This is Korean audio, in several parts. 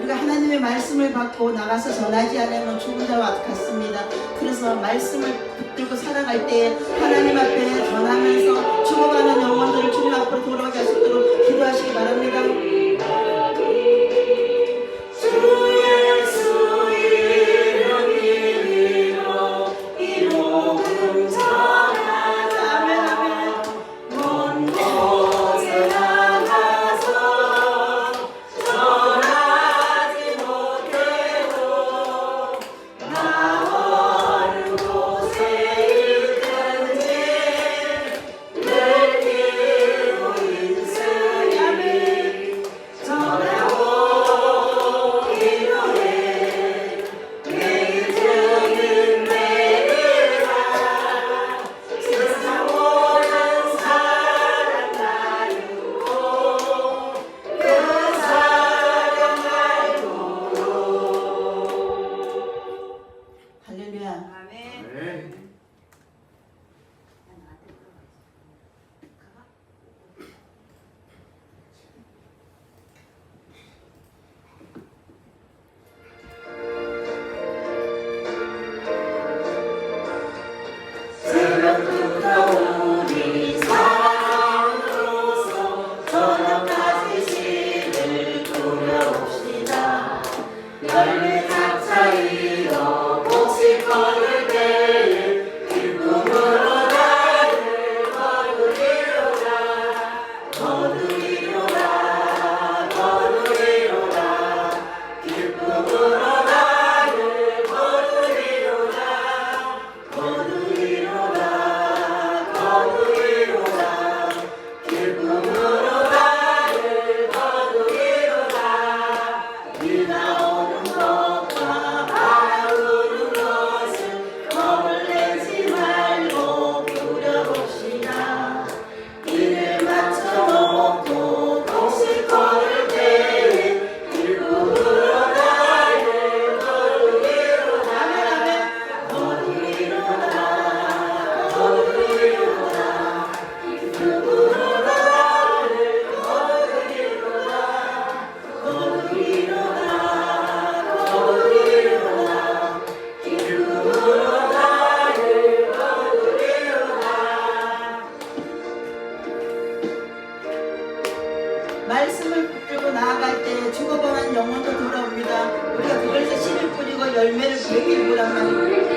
우리가 하나님의 말씀을 받고 나가서 전하지 않으면 죽은 자와 같습니다. 그래서 말씀을 붙들고 살아갈 때 하나님 앞에 전하면서 죽어가는 영혼들을 주님 앞으로 돌아가게 할 수 있도록 기도하시기 바랍니다. 말씀을 붙들고 나아갈 때 죽어버린 영혼도 돌아옵니다. 우리가 그것에서 씨를 뿌리고 열매를 맺길 보란 말입니다.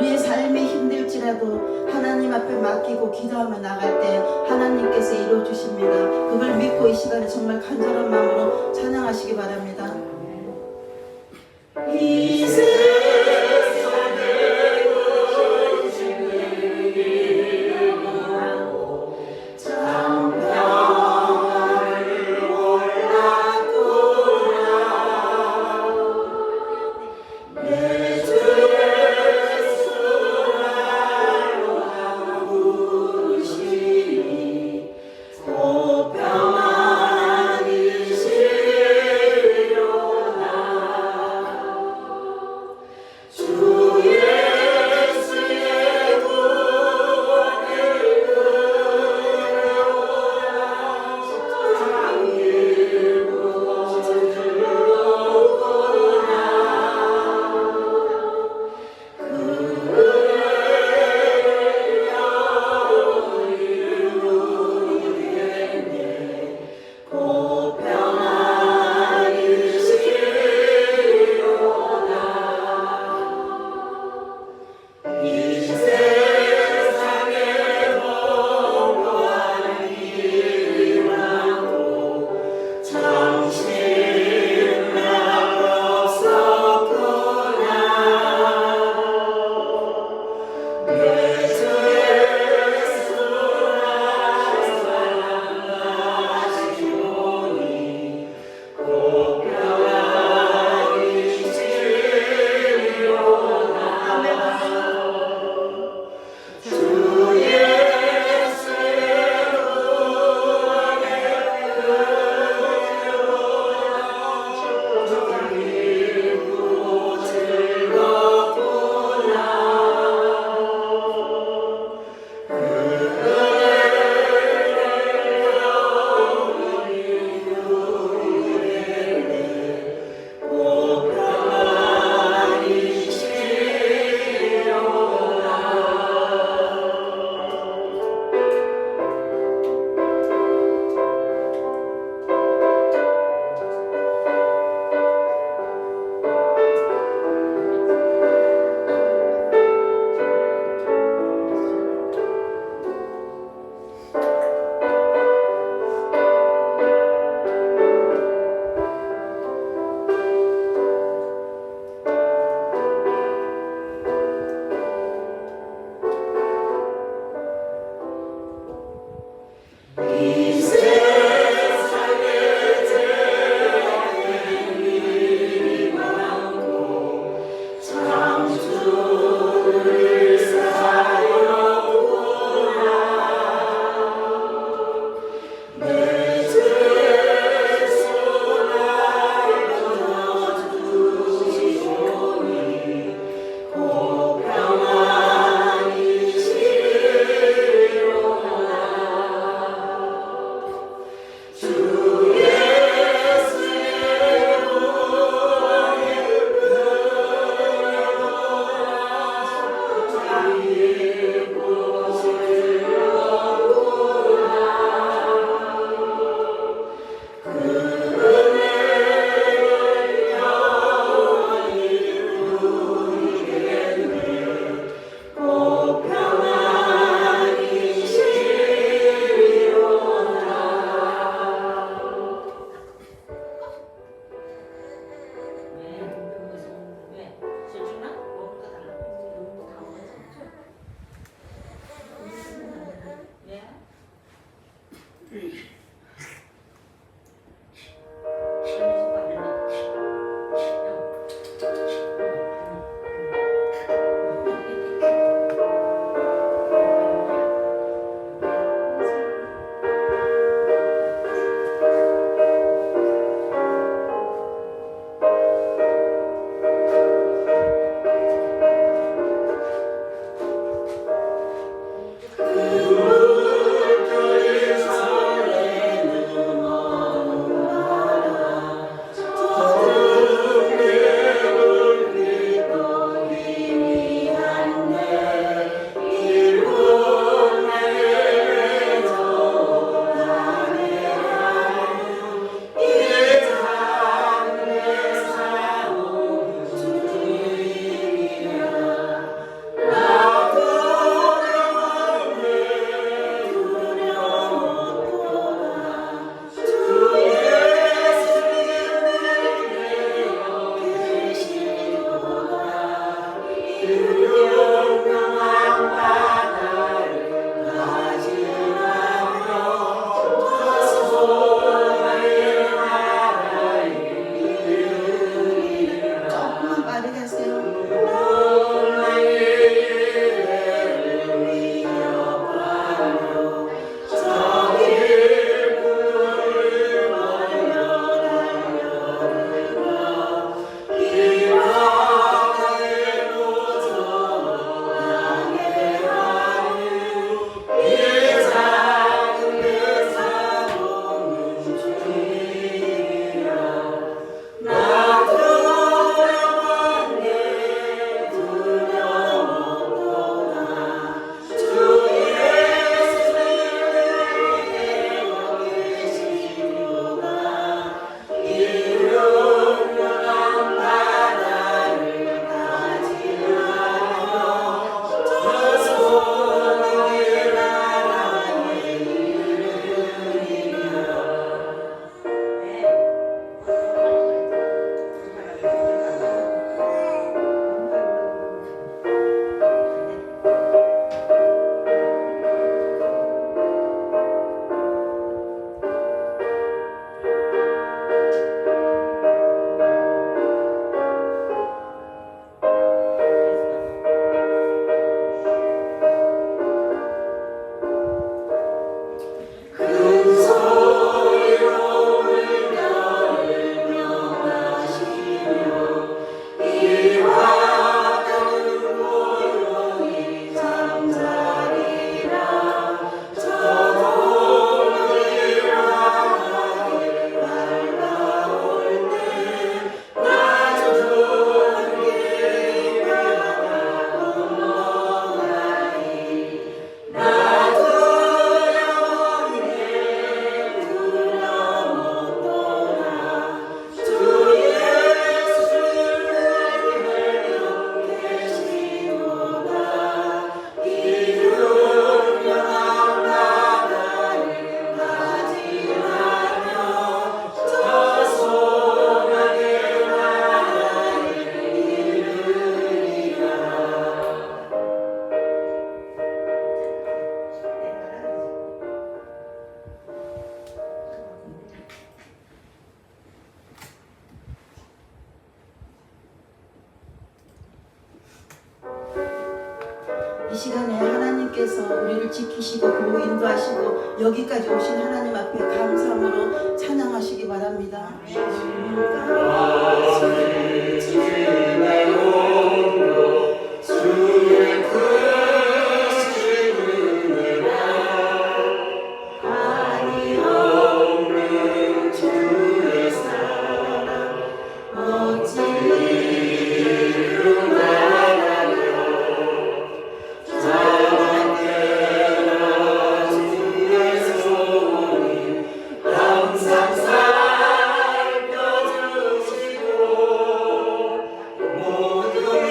우리의 삶이 힘들지라도 하나님 앞에 맡기고 기도하며 나갈 때 하나님께서 이루어주십니다. 그걸 믿고 이 시간에 정말 간절한 마음으로 찬양하시기 바랍니다. 이 이 시간에 하나님께서 우리를 지키시고 보호 인도하시고 여기까지 오신 하나님 앞에 감사함으로 찬양하시기 바랍니다. 모든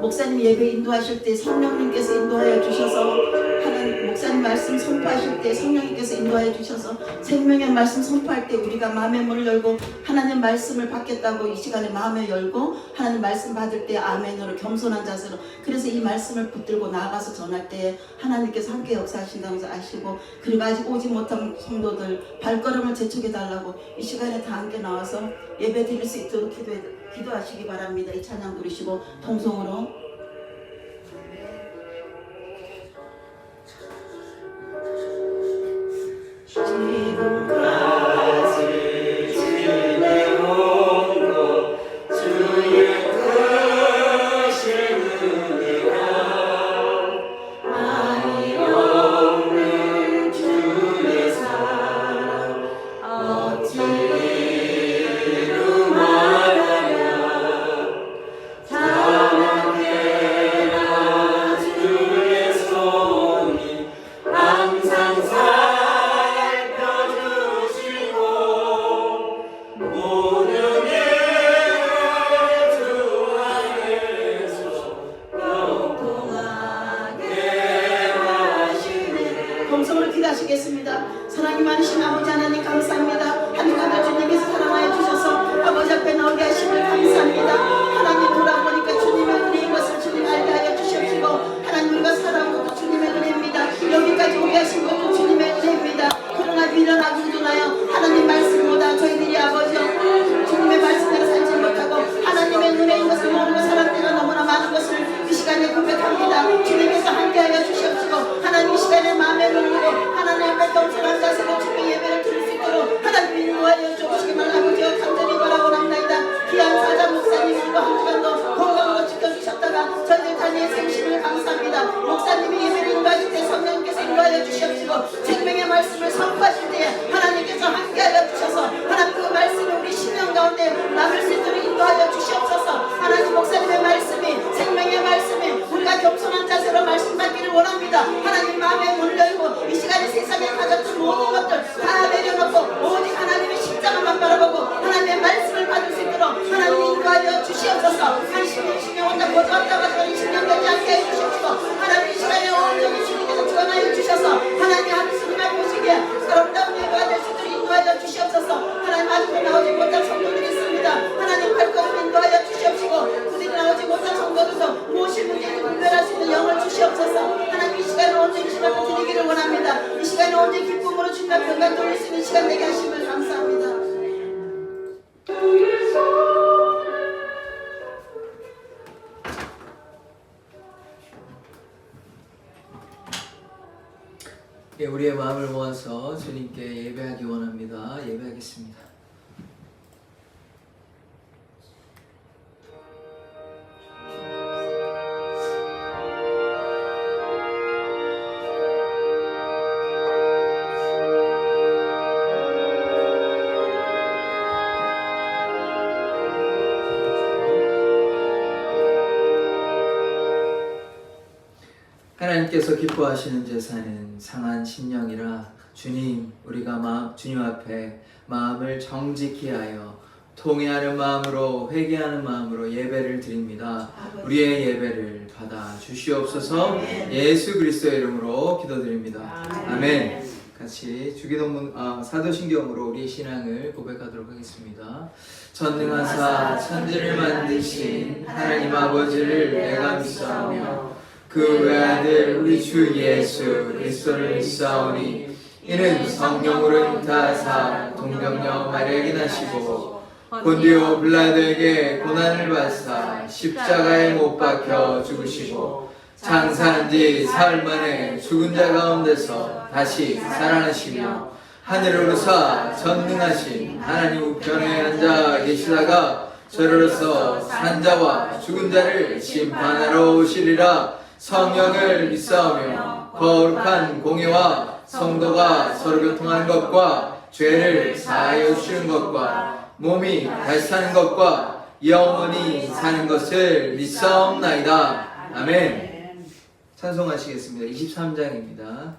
목사님 예배 인도하실 때 성령님께서 인도하여 주셔서 하나님 목사님 말씀 선포하실 때 성령님께서 인도하여 주셔서 생명의 말씀 선포할 때 우리가 마음의 문을 열고 하나님 말씀을 받겠다고 이 시간에 마음을 열고 하나님 말씀 받을 때 아멘으로 겸손한 자세로 그래서 이 말씀을 붙들고 나아가서 전할 때 하나님께서 함께 역사하신다는 것을 아시고 그리고 아직 오지 못한 성도들 발걸음을 재촉해 달라고 이 시간에 다 함께 나와서 예배 드릴 수 있도록 기도하시기 바랍니다. 이 찬양 부르시고 통성으로 지금까지 지내온 것 주의 크신 은혜가 많이 없는 주의 사랑 어찌로 말하랴 자나게나 주의 손이 항상 살펴주시고 모든 일을 주 안에서 영통하게 하시네. 검성으로 기도하시겠습니다. 사랑이 많으신 아버지 하나님 감사합니다. 한 가지 주님께서 사랑하여 주셔서 아버지 앞에 나오게 하심을 감사합니다. 하나님 돌아보니까 주님의 은혜인 것을 주님 알게 하여 주시옵시고 하나님과 사랑하는 것도 주님의 은혜입니다. 여기까지 오게 하신 것도 주님의 은혜입니다. 그러나 미련하고 우둔하여 하나님 말씀보다 저희들이 아버지여 주님의 말씀대로 살지 못하고 하나님의 은혜인 것을 모르고 살았을 때가 너무나 많은 것을 이 시간에 고백합니다. 주님께서 함께하여 주시옵시고 하나님 이 시간에 마음의 눈으로 하나님 앞에 겸손한 자세로 주님의 예배를 드릴 수 있도록 하나님 인도하여 주시기만 아버지여 간절히 바라고납니다. 귀한 사자 목사님과 한 주간도 건강으로 지켜주셨다가 저희들 단위의 생신을 감사합니다. 목사님이 예배를 인도하실 때 성령님께서 인도하여 주시옵시고 생명의 말씀을 선포하실 때에 하나님께서 함께하여 주셔서 하나님 그 말씀이 우리 심령 가운데 남을 수 있도록 인도하여 주시옵소서. 하나님 목사님의 말씀이 생명의 말씀이 우리가 겸손한 자세로 말씀 받기를 원합니다. 하나님 마음의 문을 열고 이 시간에 세상에 가졌던 모든 것들 다 내려놓고 오직 하나님의 십자가만 바라보고 하나님의 말씀을 받을 수 있도록 하나님 인도하여 주시옵소서. 한 10년 10년 혼자 거저왔다가 20년 되지 않게 해주시옵시고 하나님 이 시간에 온전히 주님께서 주관하여 주셔서 하나님 하늘수님을 보시기에 아름다운 예배가 될 수 있도록 인도하여 주시옵소서. 하나님 아직도 나오지 못한 성도들이 있습니다. 하나님 발걸음 인도하여 주시옵시고 그들이 나오지 못한 성도들도 무엇이 문제인지 분별할 수 있는 영을 주시옵소서. 하나님 이 시간에 온전히 주님 앞에 드리기를 원합니다. 이 시간에 온전히 기쁨으로 주님 앞에 영광 돌릴 수 있는 시간 되게 하심을 감사합니다. 예, 우리의 마음을 모아서 주님께 예배하기 원합니다. 예배하겠습니다. 하나님께서 기뻐하시는 제사는 상한 심령이라 주님 우리가 주님 앞에 마음을 정직히 하여 통회하는 마음으로 회개하는 마음으로 예배를 드립니다. 우리의 예배를 받아 주시옵소서. 예수 그리스도의 이름으로 기도드립니다. 아멘. 같이 주기도문 사도신경으로 우리의 신앙을 고백하도록 하겠습니다. 전능하사 천지를 만드신 하나님 아버지를 내가 믿사오며 그 외아들 우리 주 예수 그리스도를 믿사오니 이는 성령으로 잉타하사 동정녀 마리아에게 나시고 본디오 빌라도에게 고난을 받사 십자가에 못 박혀 죽으시고 장사한 지 사흘 만에 죽은 자 가운데서 다시 살아나시며 하늘을 오르사 전능하신 하나님 우편에 앉아 계시다가 저로서 산 자와 죽은 자를 심판하러 오시리라. 성령을 믿사오며 거룩한 공예와 성도가 서로 교통하는 것과 죄를 사하여 주시는 것과 몸이 다시 사는 것과 영원히 사는 것을 믿사옵나이다. 아멘. 찬송하시겠습니다. 23장입니다.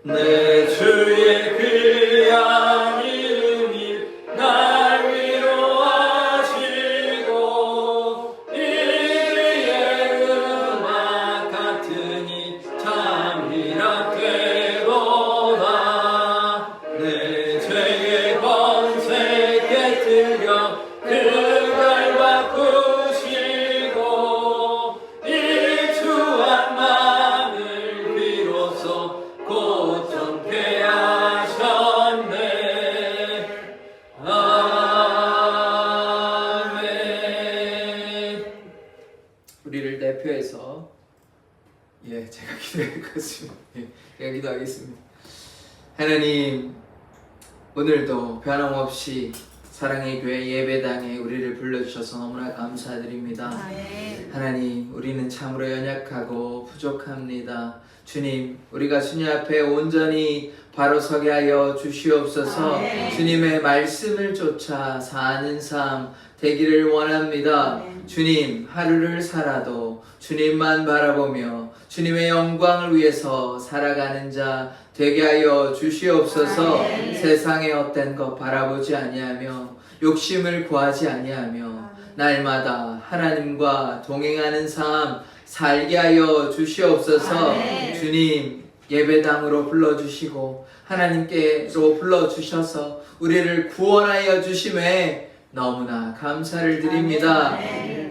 내 주의 귀한 이름이 날 위로하시고 이의 음악 같으니 잠이라 되도다. 내 죄의 권세 깨뜨려 그날 바꾸시고 이 주한 마음을 비로소 고통케 하셨네. 아멘. 우리를 대표해서 제가 기도하겠습니다. 제가 기도하겠습니다. 하나님, 오늘도 변함없이 사랑의 교회 예배당에 우리를 불러주셔서 너무나 감사드립니다. 하나님, 우리는 참으로 연약하고 부족합니다. 주님, 우리가 주님 앞에 온전히 바로 서게 하여 주시옵소서. 주님의 말씀을 쫓아 사는 삶 되기를 원합니다. 주님, 하루를 살아도 주님만 바라보며 주님의 영광을 위해서 살아가는 자 되게 하여 주시옵소서. 세상의 헛된 것 바라보지 아니하며 욕심을 구하지 아니하며 날마다 하나님과 동행하는 삶 살게 하여 주시옵소서. 주님, 예배당으로 불러주시고 하나님께로 불러주셔서 우리를 구원하여 주심에 너무나 감사를 드립니다.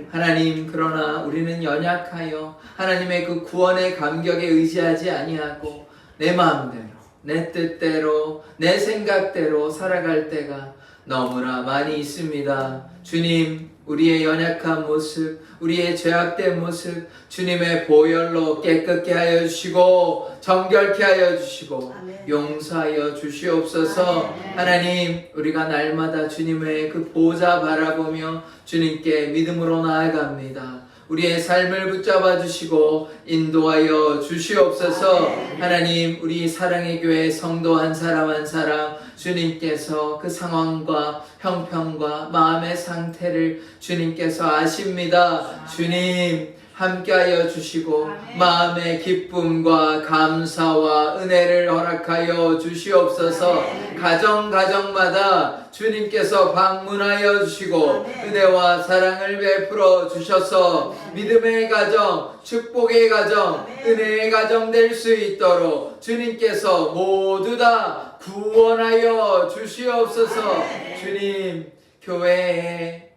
하나님, 그러나 우리는 연약하여 하나님의 그 구원의 감격에 의지하지 아니하고 내 마음대로, 내 뜻대로, 내 생각대로 살아갈 때가 너무나 많이 있습니다. 주님, 우리의 연약한 모습, 우리의 죄악된 모습 주님의 보혈로 깨끗게 하여 주시고 정결케 하여 주시고 용서하여 주시옵소서. 하나님, 우리가 날마다 주님의 그 보좌 바라보며 주님께 믿음으로 나아갑니다. 우리의 삶을 붙잡아 주시고 인도하여 주시옵소서. 하나님, 우리 사랑의 교회 성도 한 사람 한 사람 주님께서 그 상황과 형편과 마음의 상태를 주님께서 아십니다. 주님, 함께하여 주시고 마음의 기쁨과 감사와 은혜를 허락하여 주시옵소서. 가정마다 주님께서 방문하여 주시고 은혜와 사랑을 베풀어 주셔서 믿음의 가정, 축복의 가정, 은혜의 가정 될 수 있도록 주님께서 모두 다 구원하여 주시옵소서. 주님, 교회에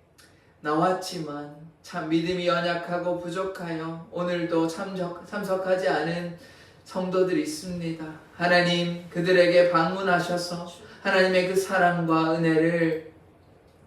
나왔지만 참 믿음이 연약하고 부족하여 오늘도 참석하지 않은 성도들이 있습니다. 하나님, 그들에게 방문하셔서 하나님의 그 사랑과 은혜를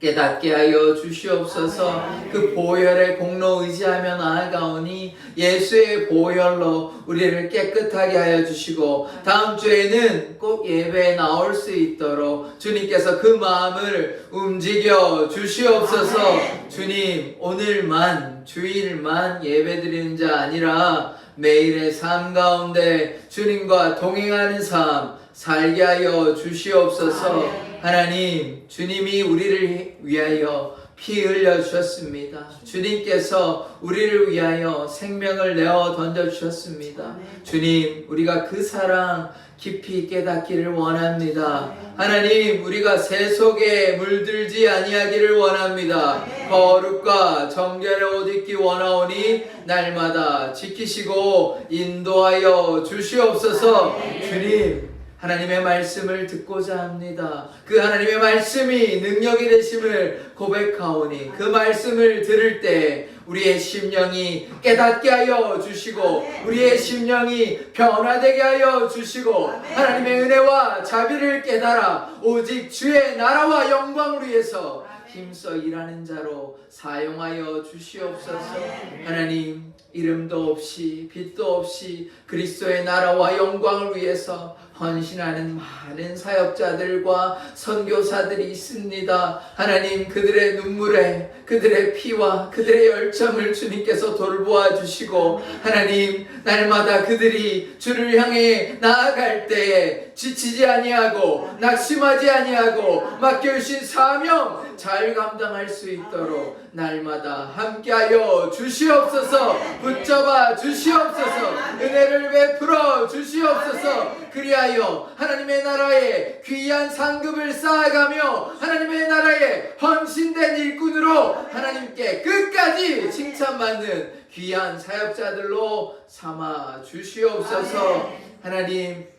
깨닫게 하여 주시옵소서. 그 보혈의 공로 의지하며 나아가오니 예수의 보혈로 우리를 깨끗하게 하여 주시고 다음 주에는 꼭 예배에 나올 수 있도록 주님께서 그 마음을 움직여 주시옵소서. 주님, 오늘만 주일만 예배드리는 자 아니라 매일의 삶 가운데 주님과 동행하는 삶 살게 하여 주시옵소서. 하나님, 주님이 우리를 위하여 피 흘려 주셨습니다. 주님께서 우리를 위하여 생명을 내어 던져 주셨습니다. 주님, 우리가 그 사랑 깊이 깨닫기를 원합니다. 하나님, 우리가 새 속에 물들지 아니하기를 원합니다. 거룩과 정결의 옷 입기 원하오니 날마다 지키시고 인도하여 주시옵소서. 주님, 하나님의 말씀을 듣고자 합니다. 그 하나님의 말씀이 능력이 되심을 고백하오니 그 말씀을 들을 때 우리의 심령이 깨닫게 하여 주시고 우리의 심령이 변화되게 하여 주시고 하나님의 은혜와 자비를 깨달아 오직 주의 나라와 영광을 위해서 힘써 일하는 자로 사용하여 주시옵소서. 하나님, 이름도 없이 빛도 없이 그리스도의 나라와 영광을 위해서 헌신하는 많은 사역자들과 선교사들이 있습니다. 하나님, 그들의 눈물에 그들의 피와 그들의 열정을 주님께서 돌보아 주시고 하나님, 날마다 그들이 주를 향해 나아갈 때에 지치지 아니하고 낙심하지 아니하고 맡겨주신 사명 잘 감당할 수 있도록 날마다 함께하여 주시옵소서. 붙잡아 주시옵소서. 은혜를 베풀어 주시옵소서. 그리하여 하나님의 나라에 귀한 상급을 쌓아가며 하나님의 나라에 헌신된 일꾼으로 하나님께 끝까지 칭찬받는 귀한 사역자들로 삼아 주시옵소서. 하나님,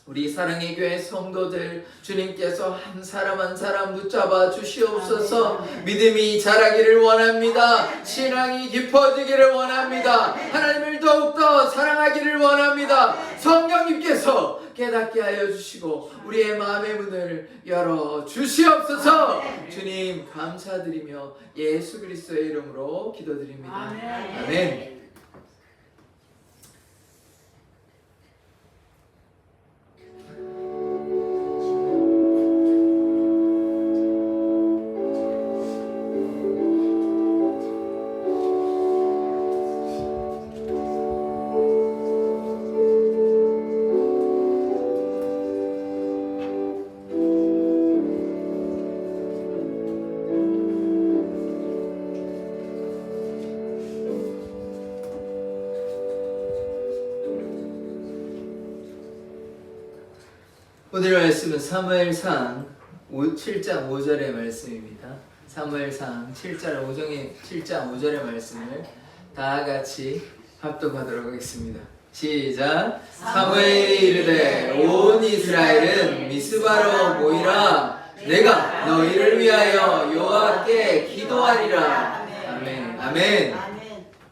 우리 사랑의 교회 성도들 주님께서 한 사람 한 사람 붙잡아 주시옵소서. 믿음이 자라기를 원합니다. 신앙이 깊어지기를 원합니다. 하나님을 더욱더 사랑하기를 원합니다. 성령님께서 깨닫게 하여 주시고 우리의 마음의 문을 열어 주시옵소서. 주님 감사드리며 예수 그리스도의 이름으로 기도드립니다. 아멘. 오늘 말씀은 사무엘상 7장 5절의 말씀입니다. 사무엘상 7장 5절의 말씀을 다 같이 합독하도록 하겠습니다. 시작. 사무엘이 이르되 온 이스라엘은 미스바로 모이라. 내가 너희를 위하여 여호와께 기도하리라. 아멘. 아멘.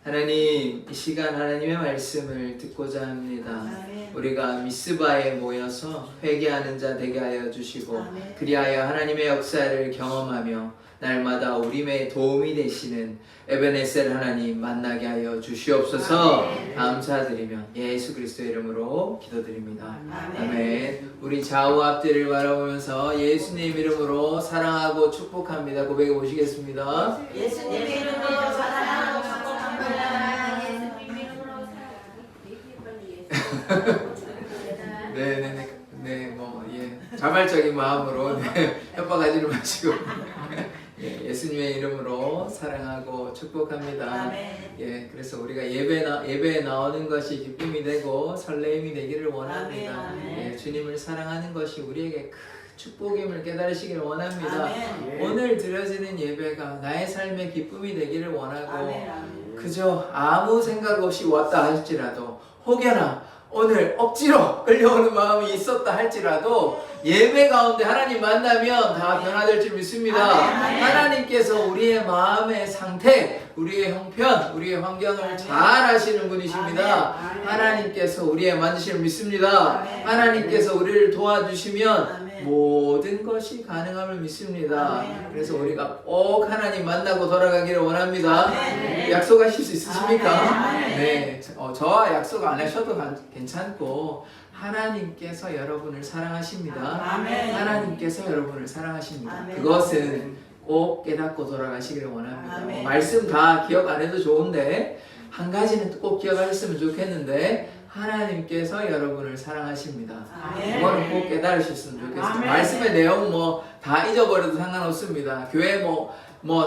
하나님, 이 시간 하나님의 말씀을 듣고자 합니다. 아멘. 우리가 미스바에 모여서 회개하는 자 되게 하여 주시고 그리하여 하나님의 역사를 경험하며 날마다 우리의 도움이 되시는 에베네셀 하나님 만나게 하여 주시옵소서. 감사드리며 예수 그리스도의 이름으로 기도드립니다. 아멘. 우리 좌우 앞뒤를 바라보면서 예수님 이름으로 사랑하고 축복합니다. 고백해 보시겠습니다. 예수님 이름으로 사랑하고 자발적인 마음으로 협박하지는 마시고 예수님의 이름으로 사랑하고 축복합니다. 그래서 우리가 예배에 나오는 것이 기쁨이 되고 설레임이 되기를 원합니다. 주님을 사랑하는 것이 우리에게 큰 축복임을 깨달으시기를 원합니다. 오늘 드려지는 예배가 나의 삶의 기쁨이 되기를 원하고 그저 아무 생각 없이 왔다 할지라도 혹여나 오늘 억지로 끌려오는 마음이 있었다 할지라도 예배 가운데 하나님 만나면 다 변화될 줄 믿습니다. 하나님께서 우리의 마음의 상태, 우리의 형편, 우리의 환경을 잘 아시는 분이십니다. 하나님께서 우리의 만지심을 믿습니다. 하나님께서 우리를 도와주시면 모든 것이 가능함을 믿습니다. 그래서 우리가 꼭 하나님 만나고 돌아가기를 원합니다. 약속하실 수 있으십니까? 네, 저와 약속 안 하셔도 괜찮고 하나님께서 여러분을 사랑하십니다. 하나님께서 여러분을 사랑하십니다. 그것은 꼭 깨닫고 돌아가시기를 원합니다. 말씀 다 기억 안 해도 좋은데 한 가지는 꼭 기억하셨으면 좋겠는데 하나님께서 여러분을 사랑하십니다. 그거는 꼭 깨달으셨으면 좋겠습니다. 말씀의 내용 다 잊어버려도 상관없습니다. 교회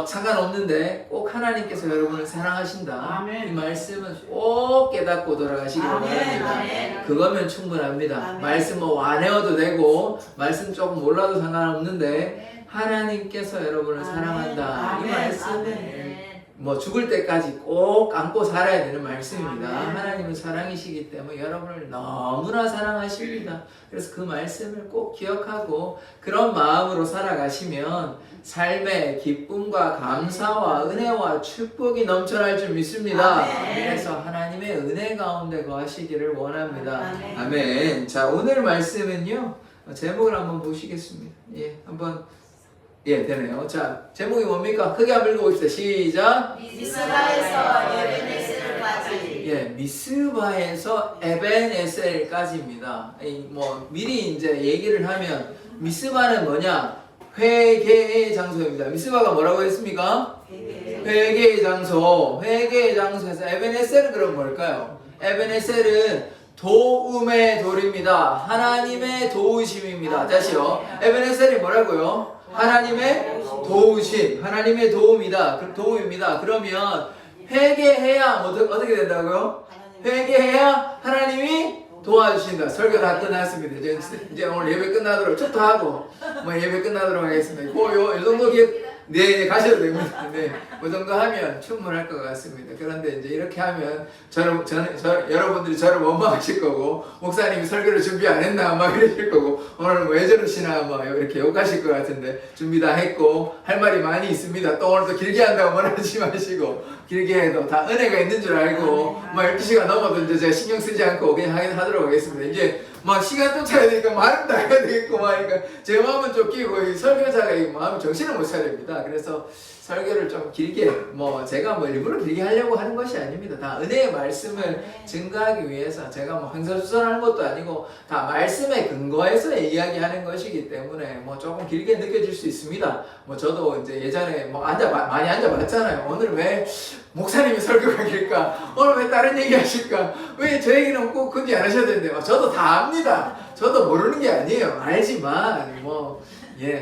상관없는데 꼭 하나님께서 여러분을 사랑하신다. 이 말씀은 꼭 깨닫고 돌아가시기를 원합니다. 그거면 충분합니다. 말씀 안 외워도 되고 말씀 조금 몰라도 상관없는데 하나님께서 여러분을 사랑한다. 이 말씀은 죽을 때까지 꼭 안고 살아야 되는 말씀입니다. 하나님은 사랑이시기 때문에 여러분을 너무나 사랑하십니다. 그래서 그 말씀을 꼭 기억하고 그런 마음으로 살아가시면 삶의 기쁨과 감사와 은혜와 축복이 넘쳐날 줄 믿습니다. 그래서 하나님의 은혜 가운데 거하시기를 원합니다. 아멘. 자, 오늘 말씀은요, 제목을 한번 보시겠습니다. 되네요. 자, 제목이 뭡니까? 크게 한번 읽어봅시다. 시작. 미스바에서 에베네셀까지. 미스바에서 에벤에셀까지입니다. 미리 이제 얘기를 하면 미스바는 뭐냐? 회개의 장소입니다. 미스바가 뭐라고 했습니까? 회개의 장소. 회개의 장소에서 에벤에셀은 그럼 뭘까요? 에벤에셀은 도움의 돌입니다. 하나님의 도우심입니다. 다시요. 에벤에셀이 뭐라고요? 하나님의 도우심, 하나님의 도움입니다. 그러면 회개해야 어떻게 된다고요? 회개해야 하나님이 도와주신다. 설교 다 끝났습니다. 이제 오늘 예배 끝나도록 축도하고 예배 끝나도록 하겠습니다. 요 정도 기억 네, 가셔도 됩니다. 네, 그 정도 하면 충분할 것 같습니다. 그런데 이제 이렇게 하면 여러분들이 저를 원망하실 거고, 목사님이 설교를 준비 안 했나 막 이러실 거고, 오늘 왜 저러시나 막 이렇게 욕하실 것 같은데, 준비 다 했고 할 말이 많이 있습니다. 또 오늘 또 길게 한다고 말하지 마시고, 길게 해도 다 은혜가 있는 줄 알고, 12시간 넘어도 이제 제가 신경 쓰지 않고 그냥 하도록 하겠습니다. 이제 막 시간 쫓아야 되니까 말은 다 해야 되겠고 그러니까 제 마음은 쫓기고 이 설교자가 이 마음 정신을 못 차립니다. 그래서 설교를 좀 길게 제가 일부러 길게 하려고 하는 것이 아닙니다. 다 은혜의 말씀을 증거하기 위해서 제가 횡설수설하는 것도 아니고 다 말씀에 근거해서 이야기하는 것이기 때문에 조금 길게 느껴질 수 있습니다. 저도 이제 예전에 많이 앉아봤잖아요. 오늘 왜 목사님이 설교가 길까? 오늘 왜 다른 얘기 하실까? 왜 저 얘기는 꼭 굳이 안 하셔야 되는데 저도 다 압니다. 저도 모르는 게 아니에요. 알지만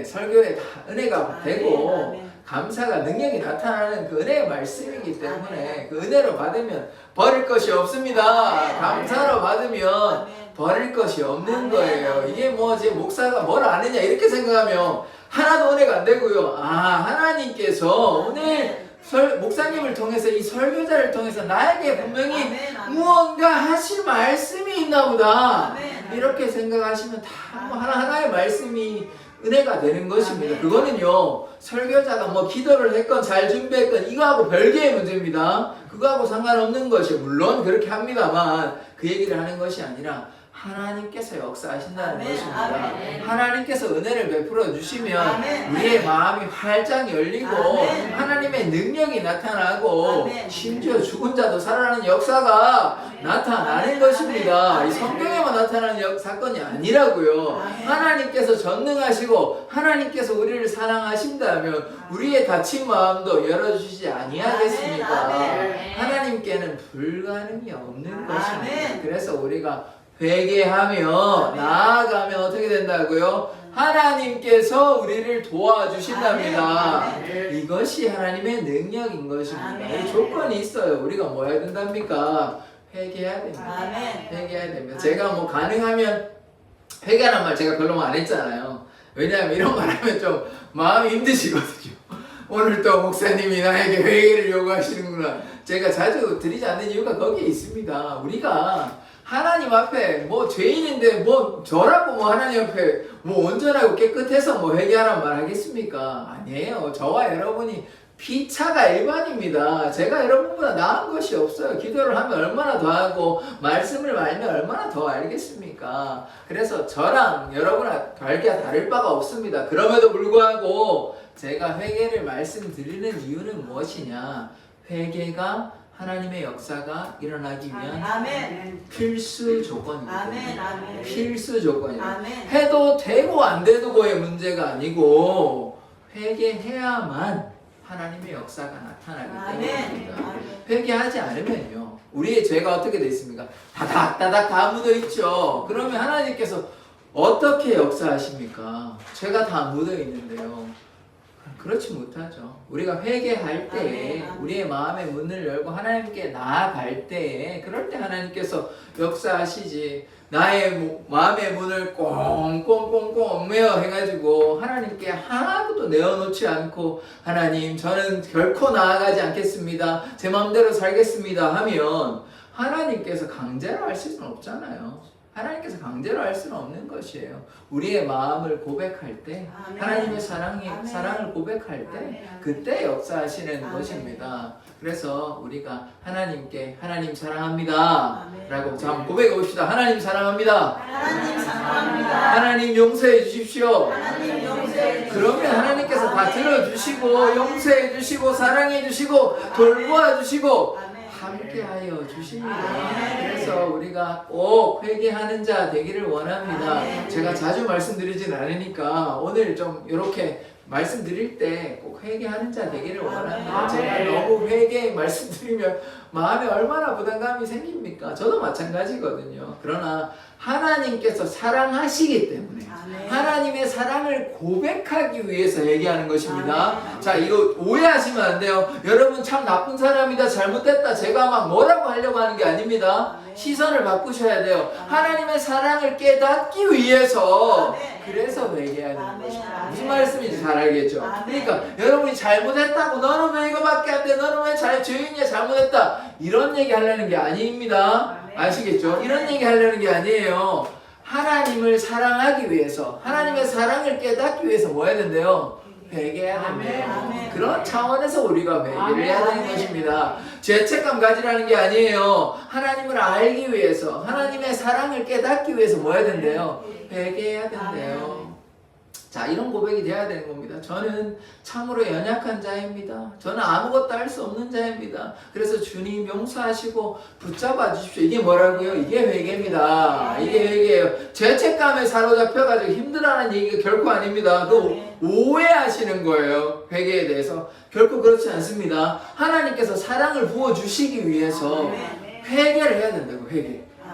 설교에 다 은혜가 되고 감사가 능력이 나타나는 그 은혜의 말씀이기 때문에 그 은혜로 받으면 버릴 것이 없습니다. 감사로 받으면 버릴 것이 없는 거예요. 이게 제 목사가 뭘 아느냐 이렇게 생각하면 하나도 은혜가 안 되고요. 하나님께서 오늘 목사님을 통해서 이 설교자를 통해서 나에게 분명히 무언가 하실 말씀이 있나 보다 이렇게 생각하시면 다 하나하나의 말씀이 은혜가 되는 것입니다. 그거는요 설교자가 기도를 했건 잘 준비했건 이거하고 별개의 문제입니다. 그거하고 상관없는 것이 물론 그렇게 합니다만 그 얘기를 하는 것이 아니라 하나님께서 역사하신다는 것입니다. 하나님께서 은혜를 베풀어 주시면 우리의 마음이 활짝 열리고 하나님의 능력이 나타나고 심지어 죽은 자도 살아나는 역사가 나타나는 것입니다. 이 성경에만 나타나는 사건이 아니라고요. 하나님께서 전능하시고 하나님께서 우리를 사랑하신다면 우리의 닫힌 마음도 열어주시지 아니하겠습니까? 하나님께는 불가능이 없는 것입니다. 그래서 우리가 회개하며 나아가면 어떻게 된다고요? 하나님께서 우리를 도와주신답니다. 이것이 하나님의 능력인 것입니다. 이 조건이 있어요. 우리가 뭐 해야 된답니까? 회개해야 됩니다. 회개해야 됩니다. 제가 가능하면 회개하는 말 제가 별로 안 했잖아요. 왜냐하면 이런 말 하면 좀 마음이 힘드시거든요. 오늘 또 목사님이 나에게 회개를 요구하시는구나. 제가 자주 드리지 않는 이유가 거기에 있습니다. 우리가 하나님 앞에 죄인인데 저라고 하나님 앞에 온전하고 깨끗해서 회개하란 말 하겠습니까? 아니에요. 저와 여러분이 피차가 일반입니다. 제가 여러분보다 나은 것이 없어요. 기도를 하면 얼마나 더 하고 말씀을 알면 얼마나 더 알겠습니까? 그래서 저랑 여러분과 별게 다를 바가 없습니다. 그럼에도 불구하고 제가 회개를 말씀드리는 이유는 무엇이냐? 회개가 하나님의 역사가 일어나기 위한 필수 조건입니다. 필수 조건입니다. 해도 되고 안 되고의 문제가 아니고 회개해야만 하나님의 역사가 나타나기 때문입니다. 회개하지 않으면요 우리의 죄가 어떻게 되어 있습니까? 다닥다닥 다 묻어 있죠. 그러면 하나님께서 어떻게 역사하십니까? 죄가 다 묻어 있는데요. 그렇지 못하죠. 우리가 회개할 때에 우리의 마음의 문을 열고 하나님께 나아갈 때에 그럴 때 하나님께서 역사하시지 나의 마음의 문을 꽁꽁꽁꽁 얽매여 해가지고 하나님께 하나도 내어놓지 않고 하나님 저는 결코 나아가지 않겠습니다. 제 마음대로 살겠습니다 하면 하나님께서 강제로 하실 수는 없잖아요. 하나님께서 강제로 할 수는 없는 것이에요. 우리의 마음을 고백할 때 하나님의 사랑을 고백할 때 그때 역사하시는 것입니다. 그래서 우리가 하나님께 하나님 사랑합니다 라고 한번 고백해 봅시다. 하나님 사랑합니다. 하나님 용서해 주십시오. 그러면 하나님께서 다 들어주시고 용서해 주시고 사랑해 주시고 돌보아 주시고 함께하여 주십니다. 그래서 우리가 꼭 회개하는 자 되기를 원합니다. 제가 자주 말씀드리진 않으니까 오늘 좀 이렇게 말씀드릴 때 꼭 회개하는 자 되기를 원합니다. 제가 너무 회개의 말씀드리면 마음에 얼마나 부담감이 생깁니까? 저도 마찬가지거든요. 그러나 하나님께서 사랑하시기 때문에 하나님의 사랑을 고백하기 위해서 얘기하는 것입니다. 자, 이거 오해하시면 안 돼요. 여러분 참 나쁜 사람이다, 잘못됐다, 제가 막 뭐라고 하려고 하는 게 아닙니다. 시선을 바꾸셔야 돼요. 하나님의 사랑을 깨닫기 위해서 그래서 회개해야 되는 것입니다. 무슨 말씀인지 잘 알겠죠? 그러니까 여러분이 잘못했다고 너는 왜 이거밖에 안 돼? 너는 왜 죄인이야? 잘못했다. 이런 얘기 하려는 게 아닙니다. 아시겠죠? 이런 얘기 하려는 게 아니에요. 하나님을 사랑하기 위해서, 하나님의 사랑을 깨닫기 위해서 뭐 해야 된대요? 회개해야 된대요. 그런 차원에서 우리가 회개를 해야 되는 것입니다. 죄책감 가지라는 게 아니에요. 하나님을 알기 위해서, 하나님의 사랑을 깨닫기 위해서 뭐 해야 된대요? 회개해야 된대요. 자, 이런 고백이 돼야 되는 겁니다. 저는 참으로 연약한 자입니다. 저는 아무것도 할 수 없는 자입니다. 그래서 주님 용서하시고 붙잡아 주십시오. 이게 뭐라고요? 이게 회개입니다. 이게 회개예요. 죄책감에 사로잡혀가지고 힘들어하는 얘기가 결코 아닙니다. 그 오해하시는 거예요. 회개에 대해서. 결코 그렇지 않습니다. 하나님께서 사랑을 부어주시기 위해서 회개를 해야 된다고.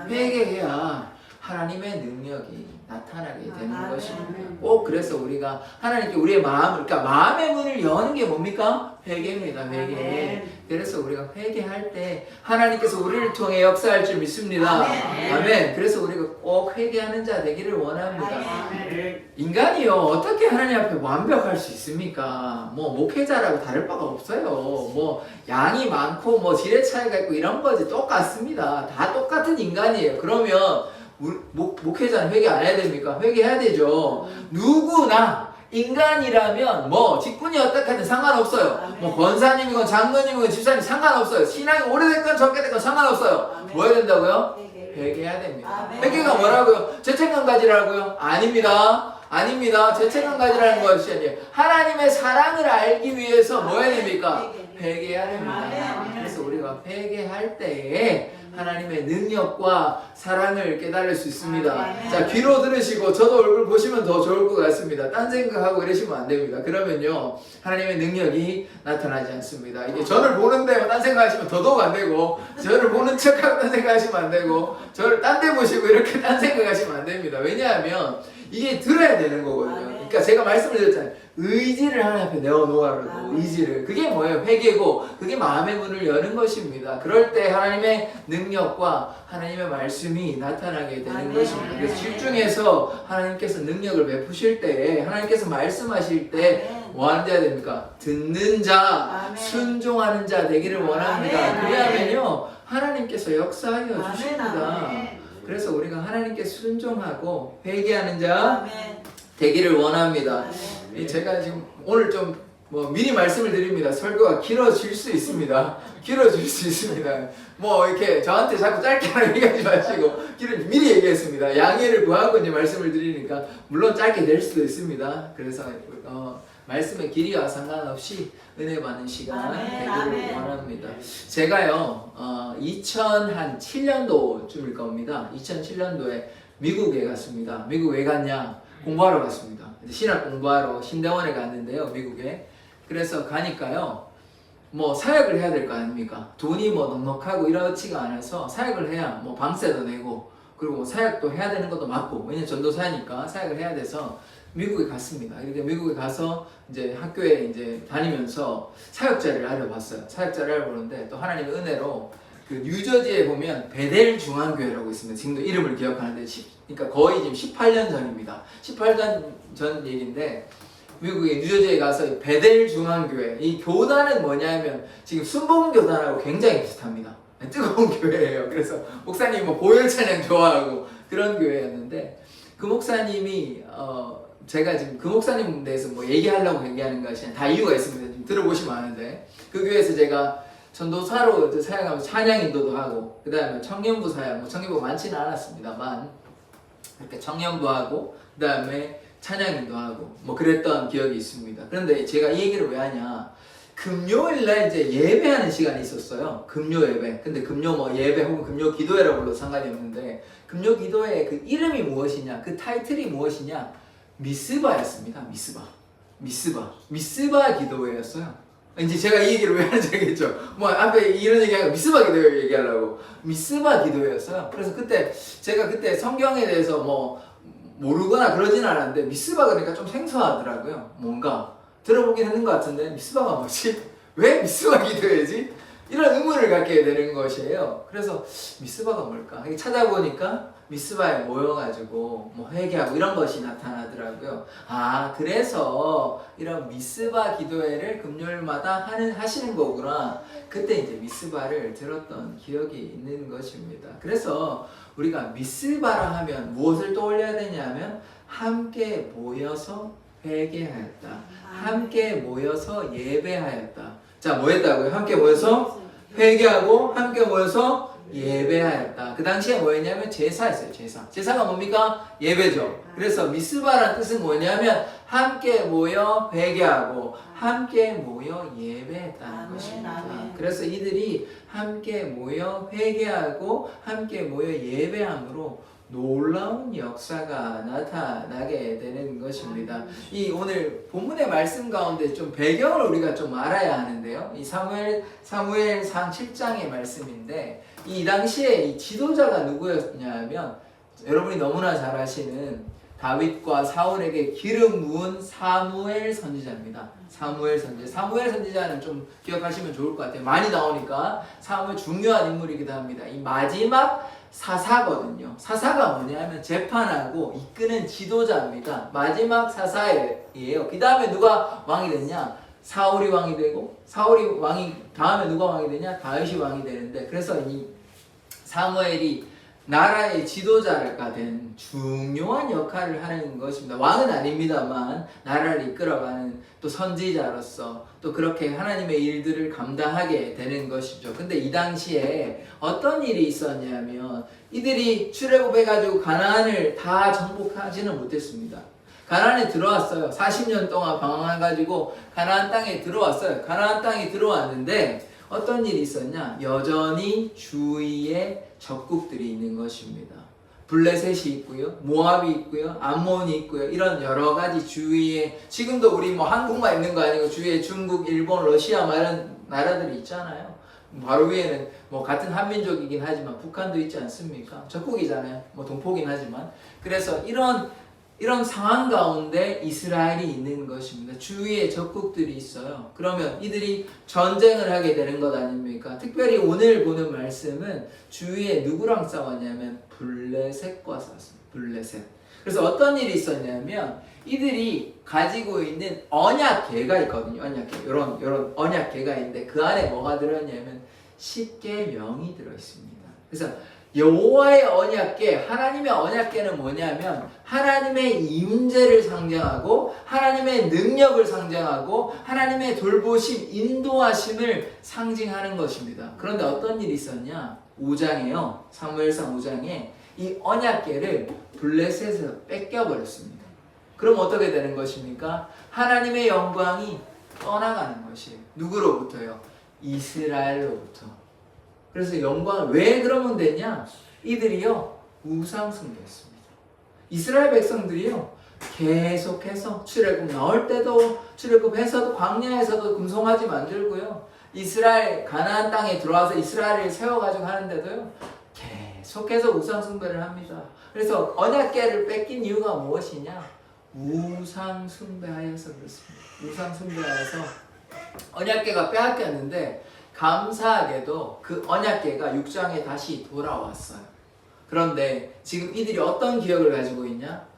회개해야 하나님의 능력이 나타나게 되는 것입니다. 꼭 그래서 우리가 하나님께 우리의 마음을, 그러니까 마음의 문을 여는 게 뭡니까? 회개입니다. 회개. 그래서 우리가 회개할 때 하나님께서 우리를 통해 역사할 줄 믿습니다. 아멘. 그래서 우리가 꼭 회개하는 자 되기를 원합니다. 인간이요, 어떻게 하나님 앞에 완벽할 수 있습니까? 뭐 목회자라고 다를 바가 없어요. 뭐 양이 많고 뭐 지뢰 차이가 있고 이런 거지 똑같습니다. 다 똑같은 인간이에요. 그러면 목회자는 회개 안 해야 됩니까? 회개해야 되죠. 누구나 인간이라면 뭐 직분이 어떻게든 상관없어요. 뭐 권사님이건 장로님이건 집사님 상관없어요. 신앙이 오래됐건 적게 됐건 상관없어요. 뭐 해야 된다고요? 회개해야 됩니다. 회개가 뭐라고요? 죄책감 가지라고요? 아닙니다. 죄책감 가지라는 것이 아니에요. 하나님의 사랑을 알기 위해서 뭐 해야 됩니까? 회개해야 됩니다. 그래서 우리가 회개할 때에 하나님의 능력과 사랑을 깨달을 수 있습니다. 자, 귀로 들으시고 저도 얼굴 보시면 더 좋을 것 같습니다. 딴 생각하고 이러시면 안 됩니다. 그러면요, 하나님의 능력이 나타나지 않습니다. 이게 저를 보는데 딴 생각하시면 더더욱 안 되고, 저를 보는 척하고 딴 생각하시면 안 되고, 저를 딴 데 보시고 이렇게 딴 생각하시면 안 됩니다. 왜냐하면 이게 들어야 되는 거거든요. 그러니까 제가 말씀을 드렸잖아요. 의지를 하나님 앞에 내어놓으라고. 의지를. 그게 뭐예요? 회개고 그게 마음의 문을 여는 것입니다. 그럴 때 하나님의 능력과 하나님의 말씀이 나타나게 되는 것입니다. 그래서 집중해서 하나님께서 능력을 베푸실 때, 하나님께서 말씀하실 때 뭐 하는 자가 됩니까? 듣는 자, 순종하는 자 되기를 원합니다. 그래야면요, 하나님께서 역사하여 주십니다. 그래서 우리가 하나님께 순종하고 회개하는 자 되기를 원합니다. 제가 지금 오늘 좀 미리 말씀을 드립니다. 설교가 길어질 수 있습니다. 뭐 이렇게 저한테 자꾸 짧게 하라고 얘기하지 마시고 미리 얘기했습니다. 양해를 구하고 이제 말씀을 드리니까 물론 짧게 될 수도 있습니다. 그래서 말씀의 길이와 상관없이 은혜 받는 시간 되기를 원합니다. 제가요 2007년도쯤일 겁니다. 2007년도에 미국에 갔습니다. 미국 왜 갔냐? 공부하러 갔습니다. 신학 공부하러 신대원에 갔는데요, 미국에. 그래서 가니까요, 뭐 사역을 해야 될 거 아닙니까? 돈이 뭐 넉넉하고 이렇지가 않아서 사역을 해야 뭐 방세도 내고, 그리고 사역도 해야 되는 것도 맞고, 왜냐면 전도사니까 사역을 해야 돼서 미국에 갔습니다. 이렇게 미국에 가서 이제 학교에 이제 다니면서 사역자를 알아봤어요. 사역자를 알아보는데 또 하나님의 은혜로 그 뉴저지에 보면 베델 중앙교회라고 있습니다. 지금도 이름을 기억하는데 그러니까 거의 지금 18년 전입니다. 18년 전 얘기인데 미국의 뉴저지에 가서 베델 중앙교회, 이 교단은 뭐냐면 지금 순복음 교단하고 굉장히 비슷합니다. 뜨거운 교회예요. 그래서 목사님이 뭐 보혈 찬양 좋아하고 그런 교회였는데 그 목사님이 제가 지금 그 목사님 대해서 뭐 얘기하려고 얘기하는 것이 아니라 다 이유가 있습니다. 좀 들어보시면 아는데 그 교회에서 제가 전도사로 사역하면서 찬양 인도도 하고, 그 다음에 청년부 사역, 뭐 청년부 많지는 않았습니다만 이렇게 청년부하고 그 다음에 찬양 인도하고 뭐 그랬던 기억이 있습니다. 그런데 제가 이 얘기를 왜 하냐, 금요일날 이제 예배하는 시간이 있었어요. 금요 예배. 근데 금요 뭐 예배 혹은 금요 기도회라고 불러도 상관이 없는데 금요 기도회의 그 이름이 무엇이냐, 그 타이틀이 무엇이냐, 미스바였습니다. 미스바 기도회였어요. 이제 제가 이 얘기를 왜 하는지 알겠죠? 뭐 앞에 이런 얘기하고 미스바 기도 얘기하려고 미스바 기도였어요. 그래서 제가 그때 성경에 대해서 뭐 모르거나 그러진 않았는데 미스바 그러니까 좀 생소하더라고요. 뭔가 들어보긴 했는 것 같은데 미스바가 뭐지? 왜 미스바 기도해야지? 이런 의문을 갖게 되는 것이에요. 그래서 미스바가 뭘까? 찾아보니까 미스바에 모여가지고 뭐 회개하고 이런 것이 나타나더라고요. 아, 그래서 이런 미스바 기도회를 금요일마다 하시는 거구나. 그때 이제 미스바를 들었던 기억이 있는 것입니다. 그래서 우리가 미스바라 하면 무엇을 떠올려야 되냐면 함께 모여서 회개하였다. 함께 모여서 예배하였다. 자, 뭐 했다고요? 함께 모여서 회개하고 함께 모여서 예배하였다. 그 당시에 뭐였냐면 제사였어요. 제사가 뭡니까? 예배죠. 그래서 미스바라는 뜻은 뭐냐면 함께 모여 회개하고 함께 모여 예배했다는 것입니다. 그래서 이들이 함께 모여 회개하고 함께 모여 예배함으로 놀라운 역사가 나타나게 되는 것입니다. 이 오늘 본문의 말씀 가운데 좀 배경을 우리가 좀 알아야 하는데요. 이 사무엘상 7장의 말씀인데 이 당시에 이 지도자가 누구였냐면 여러분이 너무나 잘 아시는 다윗과 사울에게 기름 부은 사무엘 선지자입니다. 사무엘 선지자는 좀 기억하시면 좋을 것 같아요. 많이 나오니까 사무엘 중요한 인물이기도 합니다. 이 마지막 사사거든요. 사사가 뭐냐면 재판하고 이끄는 지도자입니다. 마지막 사사예요. 그 다음에 누가 왕이 됐냐? 사울이 왕이 되고 사울이 왕이 다음에 누가 왕이 되냐? 다윗이 왕이 되는데 그래서 이 사무엘이 나라의 지도자가 된 중요한 역할을 하는 것입니다. 왕은 아닙니다만 나라를 이끌어가는 또 선지자로서 또 그렇게 하나님의 일들을 감당하게 되는 것이죠. 근데 이 당시에 어떤 일이 있었냐면 이들이 출애굽해가지고 가나안을 다 정복하지는 못했습니다. 가나안에 들어왔어요. 40년 동안 방황해가지고 가나안 땅에 들어왔어요. 가나안 땅에 들어왔는데 어떤 일이 있었냐? 여전히 주위에 적국들이 있는 것입니다. 블레셋이 있고요, 모압이 있고요, 암몬이 있고요. 이런 여러 가지 주위에 지금도 우리 뭐 한국만 있는 거 아니고 주위에 중국, 일본, 러시아 이런 나라들이 있잖아요. 바로 위에는 뭐 같은 한민족이긴 하지만 북한도 있지 않습니까? 적국이잖아요. 뭐 동포긴 하지만. 그래서 이런 상황 가운데 이스라엘이 있는 것입니다. 주위에 적국들이 있어요. 그러면 이들이 전쟁을 하게 되는 것 아닙니까? 특별히 오늘 보는 말씀은 주위에 누구랑 싸웠냐면 블레셋과 싸웠습니다. 블레셋. 그래서 어떤 일이 있었냐면 이들이 가지고 있는 언약궤가 있거든요. 언약궤. 이런 언약궤가 있는데 그 안에 뭐가 들어있냐면 10계명이 들어있습니다. 그래서 여호와의 언약궤, 하나님의 언약궤는 뭐냐면 하나님의 임재를 상징하고 하나님의 능력을 상징하고 하나님의 돌보심, 인도하심을 상징하는 것입니다. 그런데 어떤 일이 있었냐? 5장에요. 사무엘상 5장에 이 언약궤를 블레셋에서 뺏겨버렸습니다. 그럼 어떻게 되는 것입니까? 하나님의 영광이 떠나가는 것이에요. 누구로부터요? 이스라엘로부터. 그래서 영광을 왜 그러면 되냐? 이들이요 우상 숭배했습니다. 이스라엘 백성들이요 계속해서 출애굽 나올 때도 출애굽해서도 광야에서도 금송아지 만들고요 이스라엘 가나안 땅에 들어와서 이스라엘을 세워가지고 하는데도요 계속해서 우상 숭배를 합니다. 그래서 언약궤를 뺏긴 이유가 무엇이냐? 우상 숭배하여서 그렇습니다. 우상 숭배하여서 언약궤가 빼앗겼는데 감사하게도 그 언약궤가 6장에 다시 돌아왔어요. 그런데 지금 이들이 어떤 기억을 가지고 있냐?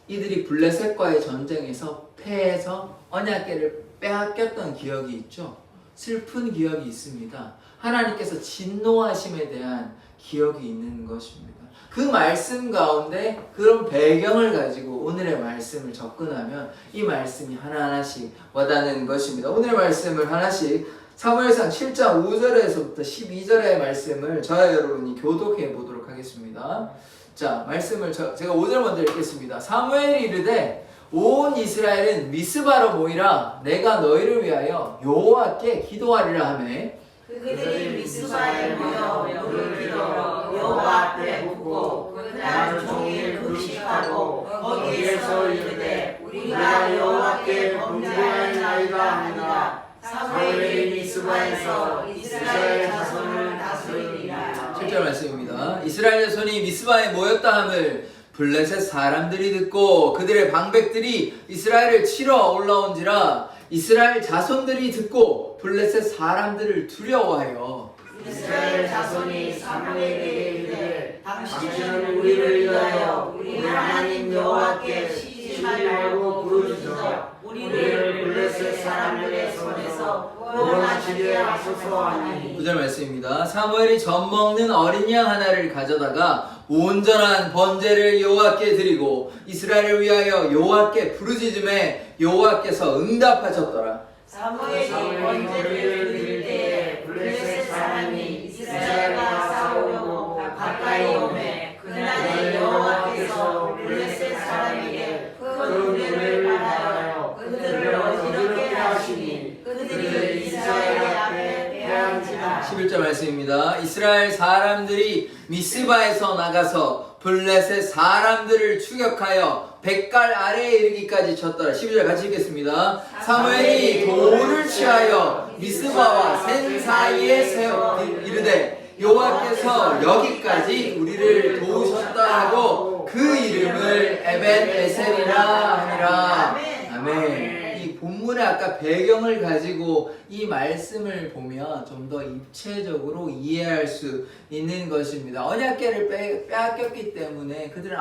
이들이 블레셋과의 전쟁에서 패해서 언약궤를 빼앗겼던 기억이 있죠. 슬픈 기억이 있습니다. 하나님께서 진노하심에 대한 기억이 있는 것입니다. 그 말씀 가운데 그런 배경을 가지고 오늘의 말씀을 접근하면 이 말씀이 하나하나씩 와닿는 것입니다. 오늘의 말씀을 하나씩 사무엘상 7장 5절에서부터 12절의 말씀을 저와 여러분이 교독해 보도록 하겠습니다. 자, 말씀을 제가 5절 먼저 읽겠습니다. 사무엘이 이르되 온 이스라엘은 미스바로 모이라 내가 너희를 위하여 여호와께 기도하리라 하매 그들이 미스바에 모여 무릎 기도 여호와 앞에 묻고 그날 종일 금식하고 거기에서 이르되 우리가 여호와께 범죄하였나이다 하니라. 사무엘이 미스바에서 이스라엘 자손을 다스리리라. 7절 말씀입니다. 이스라엘 자손이 미스바에 모였다 함을 블레셋 사람들이 듣고 그들의 방백들이 이스라엘을 치러 올라온지라 이스라엘 자손들이 듣고 블레셋 사람들을 두려워하여 이스라엘 자손이 사무엘에게 이르되 당신은 우리를 위하여 우리 하나님 여호와께 시집하려고 부르짖어 우리를 블레셋 사람들의 손에서 구원하시게 하소서 하니. 9절 말씀입니다. 사무엘이 젖 먹는 어린 양 하나를 가져다가 온전한 번제를 여호와께 드리고 이스라엘을 위하여 여호와께 부르짖음에 여호와께서 응답하셨더라. 사무엘이 번제를 드릴 때에 블레셋 사람이 이스라엘과 싸우려고 가까이 오매 그날에 여호와께서 블레셋 사람에게 큰 우레를 받아요 그들을 어지럽게 하시니 그들이 이스라엘 앞에 패한지라. 11절 말씀입니다. 이스라엘 사람들이 미스바에서 나가서 블레셋 사람들을 추격하여 백갈 아래에 이르기까지 쳤더라. 12절 같이 읽겠습니다. 사무엘이 돌을 취하여 미스바와 센 사이에 세워 이르되 여호와께서 여기까지 우리를 도우셨다 하고 그 이름을 에벤에셀이라 하니라. 아멘. 이 본문의 아까 배경을 가지고 이 말씀을 보면 좀 더 입체적으로 이해할 수 있는 것입니다. 언약궤를 빼앗겼기 때문에 그들은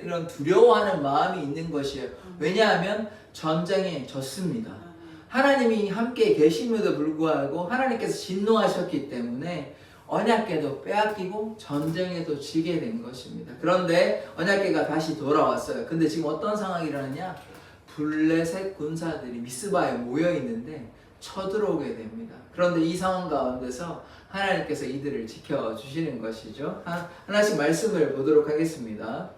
이런 두려워하는 마음이 있는 것이에요. 왜냐하면 전쟁에 졌습니다. 하나님이 함께 계심에도 불구하고 하나님께서 진노하셨기 때문에 언약궤도 빼앗기고 전쟁에도 지게 된 것입니다. 그런데 언약궤가 다시 돌아왔어요. 근데 지금 어떤 상황이 일어나냐? 블레셋 군사들이 미스바에 모여 있는데 쳐들어오게 됩니다. 그런데 이 상황 가운데서 하나님께서 이들을 지켜주시는 것이죠. 하나씩 말씀을 보도록 하겠습니다.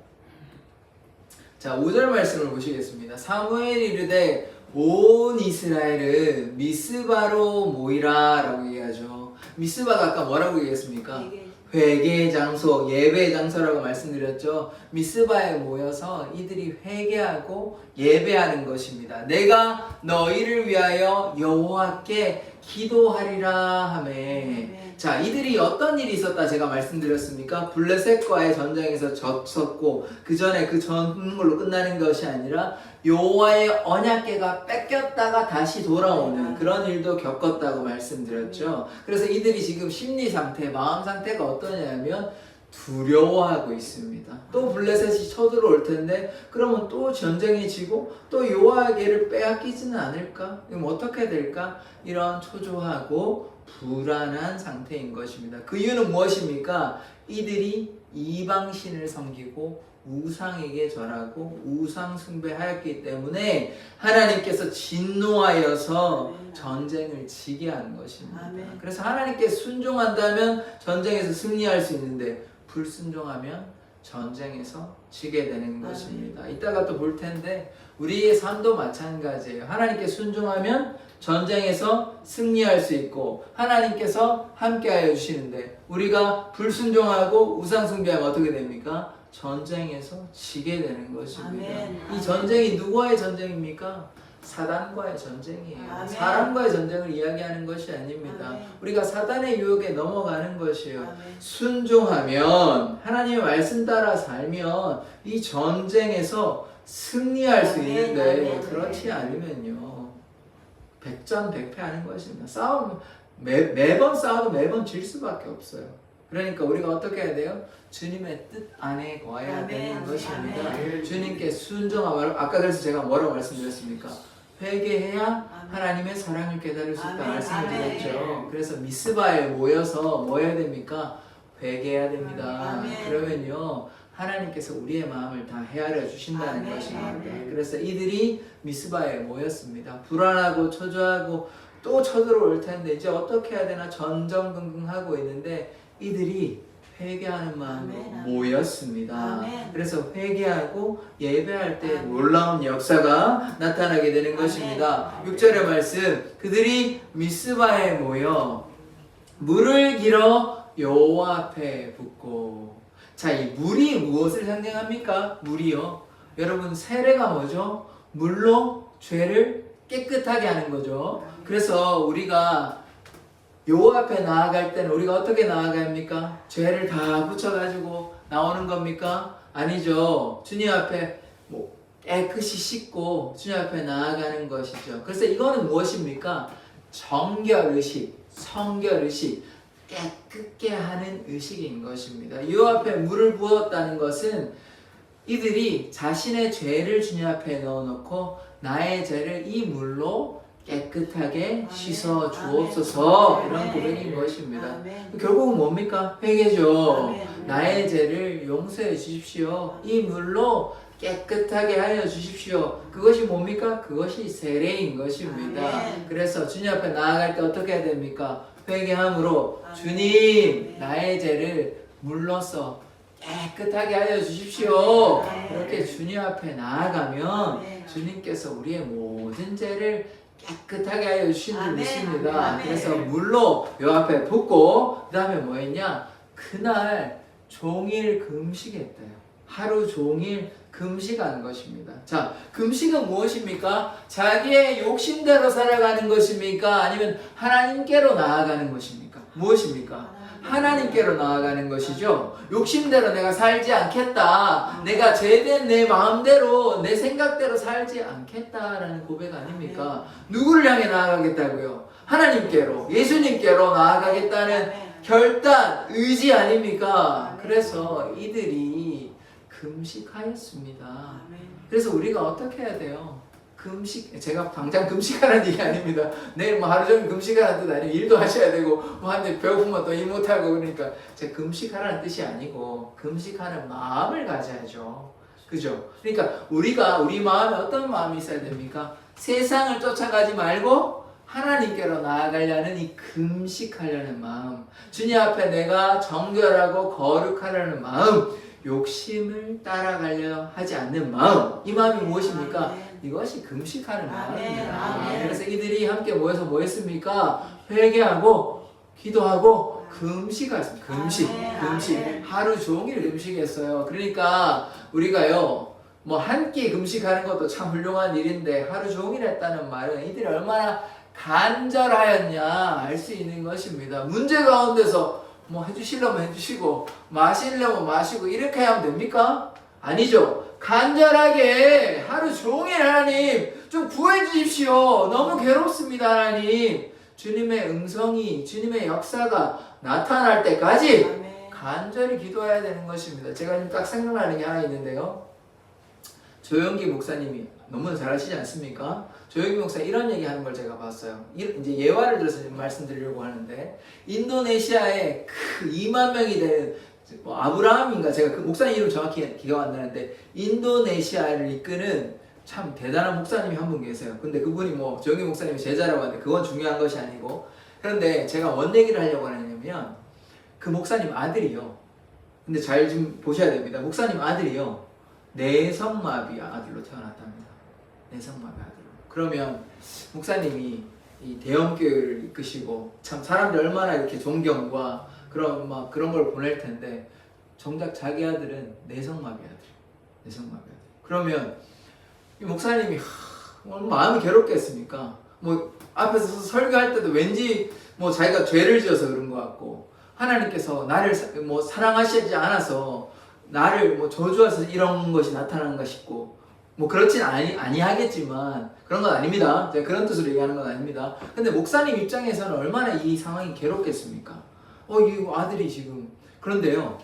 자, 5절 말씀을 보시겠습니다. 사무엘이 이르되 온 이스라엘은 미스바로 모이라 라고 얘기하죠. 미스바가 아까 뭐라고 얘기했습니까? 회개 장소, 예배 장소라고 말씀드렸죠. 미스바에 모여서 이들이 회개하고 예배하는 것입니다. 내가 너희를 위하여 여호와께 기도하리라 하매. 자, 이들이 어떤 일이 있었다 제가 말씀드렸습니까? 블레셋과의 전쟁에서 졌었고 그 전에 그 전 걸로 끝나는 것이 아니라 여호와의 언약궤가 뺏겼다가 다시 돌아오는 그런 일도 겪었다고 말씀드렸죠. 그래서 이들이 지금 심리 상태, 마음 상태가 어떠냐면 두려워하고 있습니다. 또 블레셋이 쳐들어올 텐데 그러면 또 전쟁이 지고 또 여호와께를 빼앗기지는 않을까? 그럼 어떻게 될까? 이런 초조하고 불안한 상태인 것입니다. 그 이유는 무엇입니까? 이들이 이방신을 섬기고 우상에게 절하고 우상 숭배하였기 때문에 하나님께서 진노하여서 전쟁을 지게 하는 것입니다. 아멘. 그래서 하나님께 순종한다면 전쟁에서 승리할 수 있는데 불순종하면 전쟁에서 지게 되는 것입니다. 이따가 또 볼 텐데 우리의 삶도 마찬가지예요. 하나님께 순종하면 전쟁에서 승리할 수 있고 하나님께서 함께하여 주시는데 우리가 불순종하고 우상숭배하면 어떻게 됩니까? 전쟁에서 지게 되는 것입니다. 아멘. 이 전쟁이 누구와의 전쟁입니까? 사단과의 전쟁이에요. 아멘. 사람과의 전쟁을 이야기하는 것이 아닙니다. 아멘. 우리가 사단의 유혹에 넘어가는 것이에요. 아멘. 순종하면 하나님의 말씀 따라 살면 이 전쟁에서 승리할 수 아멘. 있는데 아멘. 그렇지 않으면요 백전백패하는 것입니다. 싸움 매번 싸워도 매번 질 수밖에 없어요. 그러니까 우리가 어떻게 해야 돼요? 주님의 뜻 안에 거해야 아멘. 되는 것입니다. 아멘. 주님께 순종하면 아까 그래서 제가 뭐라고 말씀드렸습니까? 회개해야 아멘. 하나님의 사랑을 깨달을 수 있다 아멘. 말씀드렸죠. 아멘. 그래서 미스바에 모여서 뭐 해야 됩니까? 회개해야 됩니다. 아멘. 그러면요 하나님께서 우리의 마음을 다 헤아려 주신다는 아멘. 것입니다. 아멘. 그래서 이들이 미스바에 모였습니다. 불안하고 초조하고 또 쳐들어올 텐데 이제 어떻게 해야 되나 전전긍긍하고 있는데 이들이 회개하는 마음으로 아멘. 모였습니다. 아멘. 그래서 회개하고 예배할 때 놀라운 역사가 나타나게 되는 아멘. 것입니다. 6절의 말씀 그들이 미스바에 모여 물을 길어 여호와 앞에 붓고. 자, 이 물이 무엇을 상징합니까? 물이요. 여러분 세례가 뭐죠? 물로 죄를 깨끗하게 하는 거죠. 그래서 우리가 요 앞에 나아갈 때는 우리가 어떻게 나아가야 합니까? 죄를 다 붙여가지고 나오는 겁니까? 아니죠. 주님 앞에 뭐 깨끗이 씻고 주님 앞에 나아가는 것이죠. 그래서 이거는 무엇입니까? 정결의식, 성결의식, 깨끗게 하는 의식인 것입니다. 이 앞에 물을 부었다는 것은 이들이 자신의 죄를 주님 앞에 넣어놓고 나의 죄를 이 물로 깨끗하게 씻어 주옵소서, 이런 고백인 것입니다. 결국은 뭡니까? 회개죠. 나의 죄를 용서해 주십시오. 이 물로 깨끗하게 하여 주십시오. 그것이 뭡니까? 그것이 세례인 것입니다. 그래서 주님 앞에 나아갈 때 어떻게 해야 됩니까? 회개함으로 주님, 나의 죄를 물로써 깨끗하게 하여 주십시오. 그렇게 주님 앞에 나아가면 주님께서 우리의 모든 죄를 깨끗하게 하여 주신 줄 믿습니다. 그래서 물로 요 앞에 붓고 그 다음에 뭐 했냐? 그날 종일 금식했대요. 하루 종일 금식하는 것입니다. 자, 금식은 무엇입니까? 자기의 욕심대로 살아가는 것입니까? 아니면 하나님께로 나아가는 것입니까? 무엇입니까? 하나님께로 나아가는 것이죠. 욕심대로 내가 살지 않겠다. 내가 죄된 내 마음대로, 내 생각대로 살지 않겠다라는 고백 아닙니까? 누구를 향해 나아가겠다고요? 하나님께로, 예수님께로 나아가겠다는 결단, 의지 아닙니까? 그래서 이들이 금식하였습니다. 그래서 우리가 어떻게 해야 돼요? 금식, 제가 당장 금식하라는 얘기 아닙니다. 내일 뭐 하루 종일 금식하라는 뜻 아니에요. 일도 하셔야 되고, 뭐 한데 배고프면 또 일 못하고, 그러니까 제가 금식하라는 뜻이 아니고 금식하는 마음을 가져야죠. 그죠? 그러니까 우리가 우리 마음에 어떤 마음이 있어야 됩니까? 세상을 쫓아가지 말고 하나님께로 나아가려는 이 금식하려는 마음, 주님 앞에 내가 정결하고 거룩하려는 마음, 욕심을 따라가려 하지 않는 마음, 이 마음이 무엇입니까? 이것이 금식하는 마음입니다. 그래서 이들이 함께 모여서 뭐 했습니까? 회개하고 기도하고 금식하셨습니다. 금식. 하루 종일 금식했어요. 그러니까 우리가요, 뭐 한 끼 금식하는 것도 참 훌륭한 일인데 하루 종일 했다는 말은 이들이 얼마나 간절하였냐 알 수 있는 것입니다. 문제 가운데서 뭐 해주시려면 해주시고 마시려면 마시고 이렇게 하면 됩니까? 아니죠. 간절하게 하루 종일 하나님 좀 구해주십시오. 너무 괴롭습니다. 하나님, 주님의 음성이, 주님의 역사가 나타날 때까지 간절히 기도해야 되는 것입니다. 제가 지금 딱 생각나는 게 하나 있는데요. 조영기 목사님이 너무 잘하시지 않습니까? 조영기 목사 이런 얘기하는 걸 제가 봤어요. 이제 예화를 들어서 좀 말씀드리려고 하는데, 인도네시아에 2만 명이 되는 뭐 아브라함인가, 제가 그 목사님 이름 정확히 기억 안 나는데 인도네시아를 이끄는 참 대단한 목사님이 한 분 계세요. 근데 그분이 뭐 조영기 목사님이 제자라고 하는데 그건 중요한 것이 아니고, 그런데 제가 뭔 얘기를 하려고 하냐면 그 목사님 아들이요. 근데 잘 좀 보셔야 됩니다. 목사님 아들이요, 내성마비 아들로 태어났답니다. 내성마비 아들로. 그러면 목사님이 이 대형교회를 이끄시고 참 사람들 얼마나 이렇게 존경과 그런 걸 보낼 텐데 정작 자기 아들은 내성마비 아들. 그러면 이 목사님이 마음이 괴롭겠습니까? 뭐 앞에서 설교할 때도 왠지 뭐 자기가 죄를 지어서 그런 것 같고, 하나님께서 나를 뭐 사랑하시지 않아서 나를 뭐 저주해서 이런 것이 나타나는가 싶고, 뭐 그렇진 아니하겠지만 그런 건 아닙니다. 제가 그런 뜻으로 얘기하는 건 아닙니다. 근데 목사님 입장에서는 얼마나 이 상황이 괴롭겠습니까? 이거 아들이 지금. 그런데요,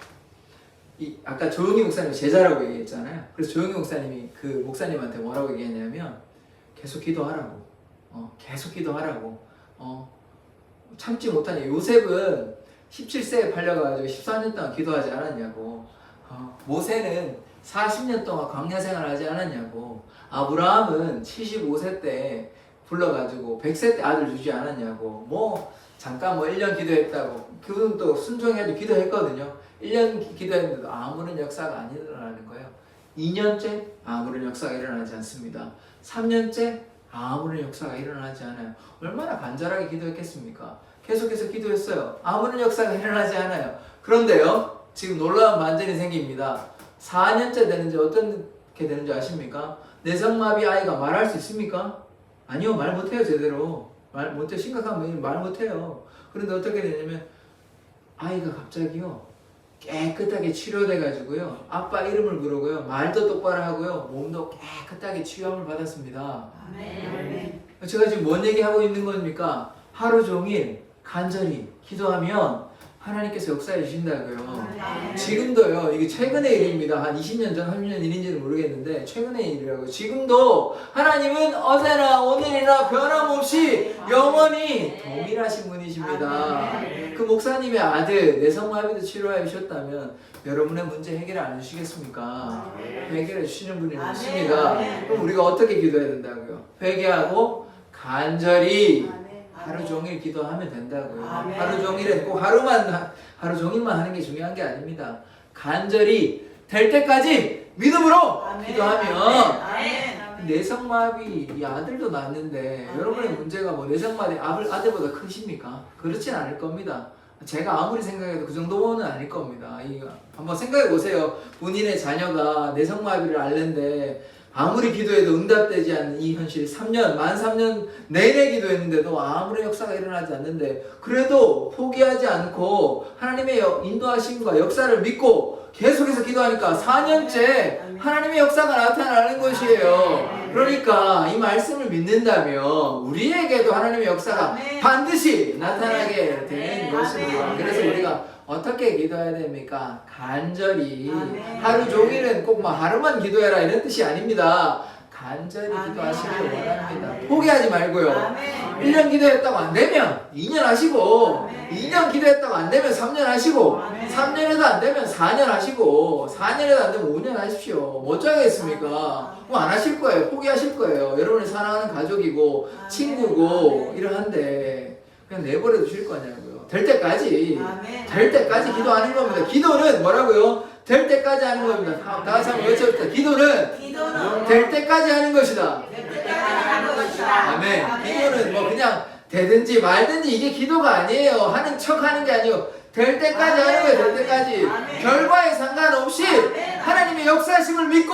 아까 조용희 목사님 제자라고 얘기했잖아요. 그래서 조용희 목사님이 그 목사님한테 뭐라고 얘기했냐면 계속 기도하라고. 계속 기도하라고. 참지 못하냐. 요셉은 17세에 팔려가지고 14년 동안 기도하지 않았냐고. 모세는 40년 동안 광야 생활을 하지 않았냐고. 아브라함은 75세 때 불러가지고 100세 때 아들 주지 않았냐고. 뭐 잠깐 1년 기도했다고. 그분 또 순종해도 기도했거든요. 1년 기도했는데도 아무런 역사가 안 일어나는 거예요. 2년째 아무런 역사가 일어나지 않습니다. 3년째 아무런 역사가 일어나지 않아요. 얼마나 간절하게 기도했겠습니까? 계속해서 기도했어요. 아무런 역사가 일어나지 않아요. 그런데요, 지금 놀라운 반전이 생깁니다. 4년째 되는지 어떻게 되는지 아십니까? 내성마비 아이가 말할 수 있습니까? 아니요, 말 못해요. 제대로 말 못해. 심각한 문제는 말 못해요. 그런데 어떻게 되냐면 아이가 갑자기요 깨끗하게 치료돼 가지고요 아빠 이름을 부르고요 말도 똑바로 하고요 몸도 깨끗하게 치유함을 받았습니다. 아멘. 제가 지금 뭔 얘기하고 있는 겁니까? 하루 종일 간절히 기도하면 하나님께서 역사해 주신다고요. 아멘. 지금도요, 이게 최근의 일입니다. 한 20년 전, 30년 일인지는 모르겠는데 최근의 일이라고. 지금도 하나님은 어제나 오늘이나 변함없이 영원히 동일하신 분이십니다. 그 목사님의 아들 내성마비도 치료해 주셨다면 여러분의 문제 해결 안 해주시겠습니까? 해결해 주시는 분이 있습니다. 그럼 우리가 어떻게 기도해야 된다고요? 회개하고 간절히 하루 종일 기도하면 된다고요. 아멘. 하루 종일에 꼭 하루 종일만 하는 게 중요한 게 아닙니다. 간절히 될 때까지 믿음으로 기도하면 내성마비 이 아들도 낳았는데 여러분의 문제가 뭐 내성마비 아들보다 크십니까? 그렇진 않을 겁니다. 제가 아무리 생각해도 그 정도는 아닐 겁니다. 한번 생각해 보세요. 본인의 자녀가 내성마비를 앓는데 아무리 기도해도 응답되지 않는 이 현실이 만 3년 내내 기도했는데도 아무런 역사가 일어나지 않는데 그래도 포기하지 않고 하나님의 인도하심과 역사를 믿고 계속해서 기도하니까 4년째 하나님의 역사가 나타나는 것이에요. 그러니까 이 말씀을 믿는다면 우리에게도 하나님의 역사가 반드시 나타나게 되는 것입니다. 그래서 우리가 어떻게 기도해야 됩니까? 간절히. 하루 종일은 꼭 하루만 기도해라 이런 뜻이 아닙니다. 간절히 기도하시길 원합니다. 포기하지 말고요. 1년 기도했다고 안 되면 2년 하시고 2년 기도했다고 안 되면 3년 하시고 3년에도 안 되면 4년 하시고 4년에도 안 되면 5년 하십시오. 뭐 어쩌겠습니까? 뭐 안 하실 거예요. 포기하실 거예요. 여러분이 사랑하는 가족이고 친구고 이러한데 그냥 내버려 두실 거냐고요. 될 때까지 기도하는 겁니다. 기도는 뭐라고요? 될 때까지 하는 겁니다. 다 같이 한번 외쳐봅시다. 기도는 될 때까지 하는 것이다. 아멘. 기도는 뭐 그냥 되든지 말든지 이게 기도가 아니에요. 하는 척 하는 게 아니고 될 때까지 하는 거예요. 될 때까지. 결과에 상관없이 하나님의 역사심을 믿고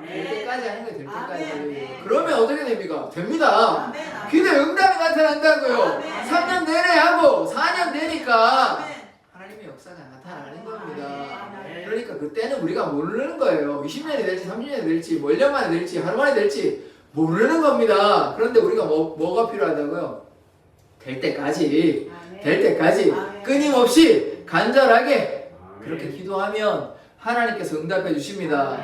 될 때까지 하는 거예요. 될 때까지. 그러면 어떻게 됩니까? 됩니다. 기도에 응답이 나타난다고요. 3년 내내 하고 4년 되니까 하나님의 역사가 나타나는 겁니다. 그러니까 그때는 우리가 모르는 거예요. 20년이 될지 30년이 될지 뭐 1년 만에 될지 하루 만에 될지 모르는 겁니다. 그런데 우리가 뭐가 필요하다고요? 될 때까지 끊임없이 간절하게 그렇게 기도하면 하나님께서 응답해 주십니다.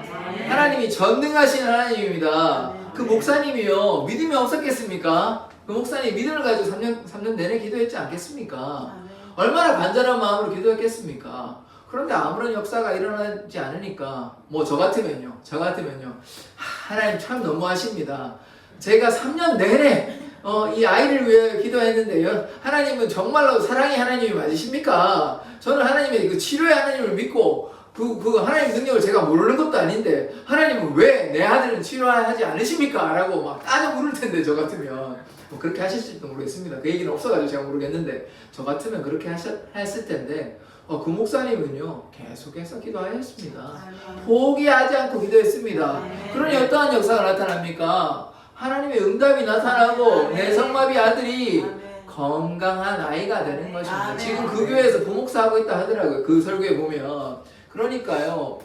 하나님이 전능하신 하나님입니다. 그 목사님이요 믿음이 없었겠습니까? 그 목사님 믿음을 가지고 3년 내내 기도했지 않겠습니까? 얼마나 간절한 마음으로 기도했겠습니까? 그런데 아무런 역사가 일어나지 않으니까 뭐 저 같으면요 하나님 참 너무하십니다. 제가 3년 내내 이 아이를 위해 기도했는데요. 하나님은 정말로 사랑의 하나님이 맞으십니까? 저는 하나님의 그 치료의 하나님을 믿고 그 하나님 능력을 제가 모르는 것도 아닌데 하나님은 왜 내 아들은 치료하지 않으십니까? 라고 막 따져 물을 텐데 저 같으면 뭐 그렇게 하실지도 모르겠습니다. 그 얘기는 없어가지고 제가 모르겠는데 저 같으면 그렇게 했을 텐데 그 목사님은요 계속해서 기도하였습니다. 포기하지 않고 기도했습니다. 그러니 어떠한 역사가 나타납니까? 하나님의 응답이 나타나고 내성마비 아들이 건강한 아이가 되는 것입니다. 지금 그 교회에서 부목사 하고 있다 하더라고요. 그 설교에 보면. 그러니까요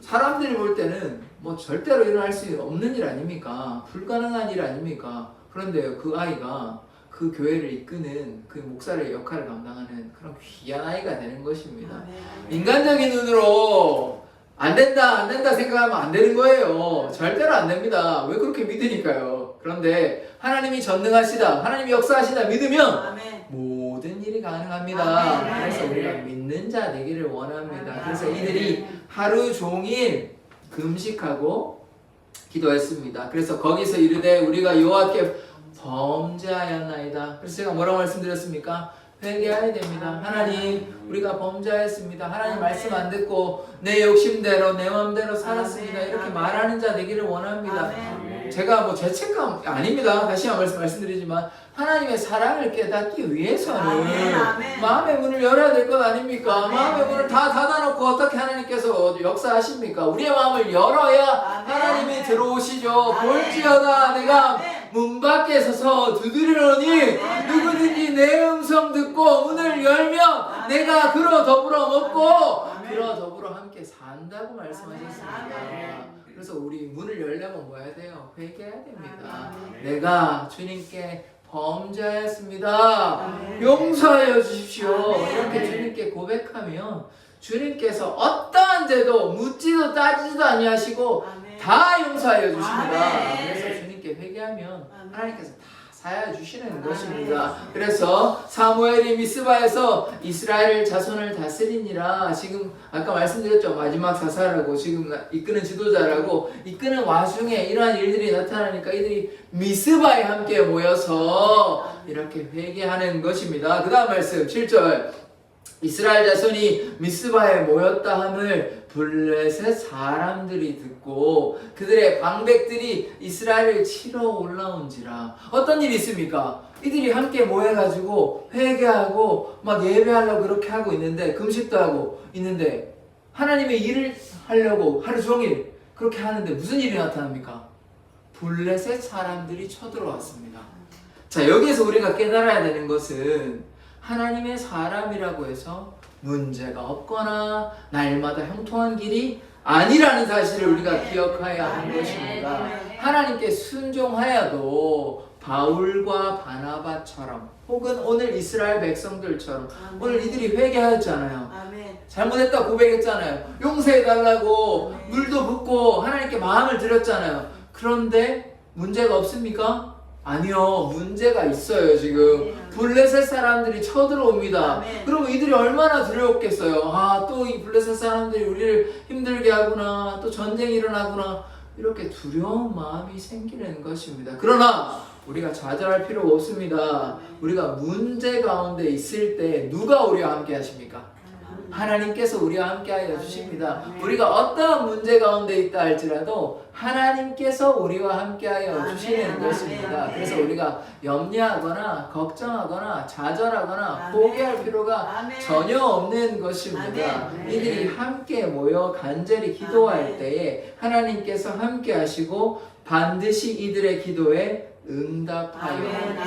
사람들이 볼 때는 뭐 절대로 일어날 수 없는 일 아닙니까? 불가능한 일 아닙니까? 그런데 그 아이가 그 교회를 이끄는 그 목사의 역할을 감당하는 그런 귀한 아이가 되는 것입니다. 인간적인 눈으로 안 된다 생각하면 안 되는 거예요. 절대로 안 됩니다. 왜 그렇게 믿으니까요. 그런데 하나님이 전능하시다, 하나님이 역사하시다 믿으면 모든 일이 가능합니다. 그래서 우리가 믿는 자 되기를 원합니다. 그래서 이들이 하루 종일 금식하고 기도했습니다. 그래서 거기서 이르되 우리가 여호와께 범죄하였나이다. 그래서 제가 뭐라고 말씀드렸습니까? 회개해야 됩니다. 하나님 우리가 범죄하였습니다. 하나님 말씀 안 듣고 내 욕심대로 내 마음대로 살았습니다. 이렇게 말하는 자 되기를 원합니다. 제가 뭐 죄책감 아닙니다. 다시 한번 말씀드리지만 하나님의 사랑을 깨닫기 위해서는 마음의 문을 열어야 될 것 아닙니까? 마음의 문을 다 닫아놓고 어떻게 하나님께서 역사하십니까? 우리의 마음을 열어야 하나님이 들어오시죠. 볼지어다 내가 문 밖에 서서 두드리노니 누구든지 내 음성 듣고 문을 열면 내가 그로 더불어 먹고 그로 더불어 함께 산다고 말씀하셨습니다. 그래서 우리 문을 열려면 뭐 해야 돼요? 회개해야 됩니다. 내가 주님께 범죄하였습니다. 용서하여 주십시오. 이렇게 주님께 고백하면 주님께서 어떠한 죄도 묻지도 따지지도 아니하시고 다 용서하여 주십니다. 그래서 주님께 회개하면 하나님께서 다 사하여 주시는 것입니다. 그래서 사무엘이 미스바에서 이스라엘 자손을 다스리니라. 지금 아까 말씀드렸죠. 마지막 사사라고, 지금 이끄는 지도자라고, 이끄는 와중에 이러한 일들이 나타나니까 이들이 미스바에 함께 모여서 이렇게 회개하는 것입니다. 그 다음 말씀 7절, 이스라엘 자손이 미스바에 모였다 함을 블레셋 사람들이 듣고 그들의 방백들이 이스라엘을 치러 올라온지라. 어떤 일이 있습니까? 이들이 함께 모여가지고 회개하고 막 예배하려고 그렇게 하고 있는데, 금식도 하고 있는데, 하나님의 일을 하려고 하루 종일 그렇게 하는데 무슨 일이 나타납니까? 블레셋 사람들이 쳐들어왔습니다. 자, 여기에서 우리가 깨달아야 되는 것은 하나님의 사람이라고 해서 문제가 없거나 날마다 형통한 길이 아니라는 사실을 우리가 기억해야 하는 것입니다. 하나님께 순종하여도 바울과 바나바처럼, 혹은 오늘 이스라엘 백성들처럼, 오늘 이들이 회개하였잖아요. 잘못했다 고백했잖아요. 용서해달라고 물도 붓고 하나님께 마음을 드렸잖아요. 그런데 문제가 없습니까? 아니요, 문제가 있어요. 지금 블레셋 사람들이 쳐들어옵니다. 그러면 이들이 얼마나 두려웠겠어요. 아, 또 이 블레셋 사람들이 우리를 힘들게 하구나, 또 전쟁이 일어나구나, 이렇게 두려운 마음이 생기는 것입니다. 그러나 우리가 좌절할 필요가 없습니다. 우리가 문제 가운데 있을 때 누가 우리와 함께 하십니까? 하나님께서 우리와 함께하여 주십니다. 우리가 어떠한 문제 가운데 있다 할지라도 하나님께서 우리와 함께하여 주시는 것입니다. 그래서 우리가 염려하거나 걱정하거나 좌절하거나 포기할 필요가 전혀 없는 것입니다. 이들이 함께 모여 간절히 기도할 때에 하나님께서 함께하시고 반드시 이들의 기도에 응답하여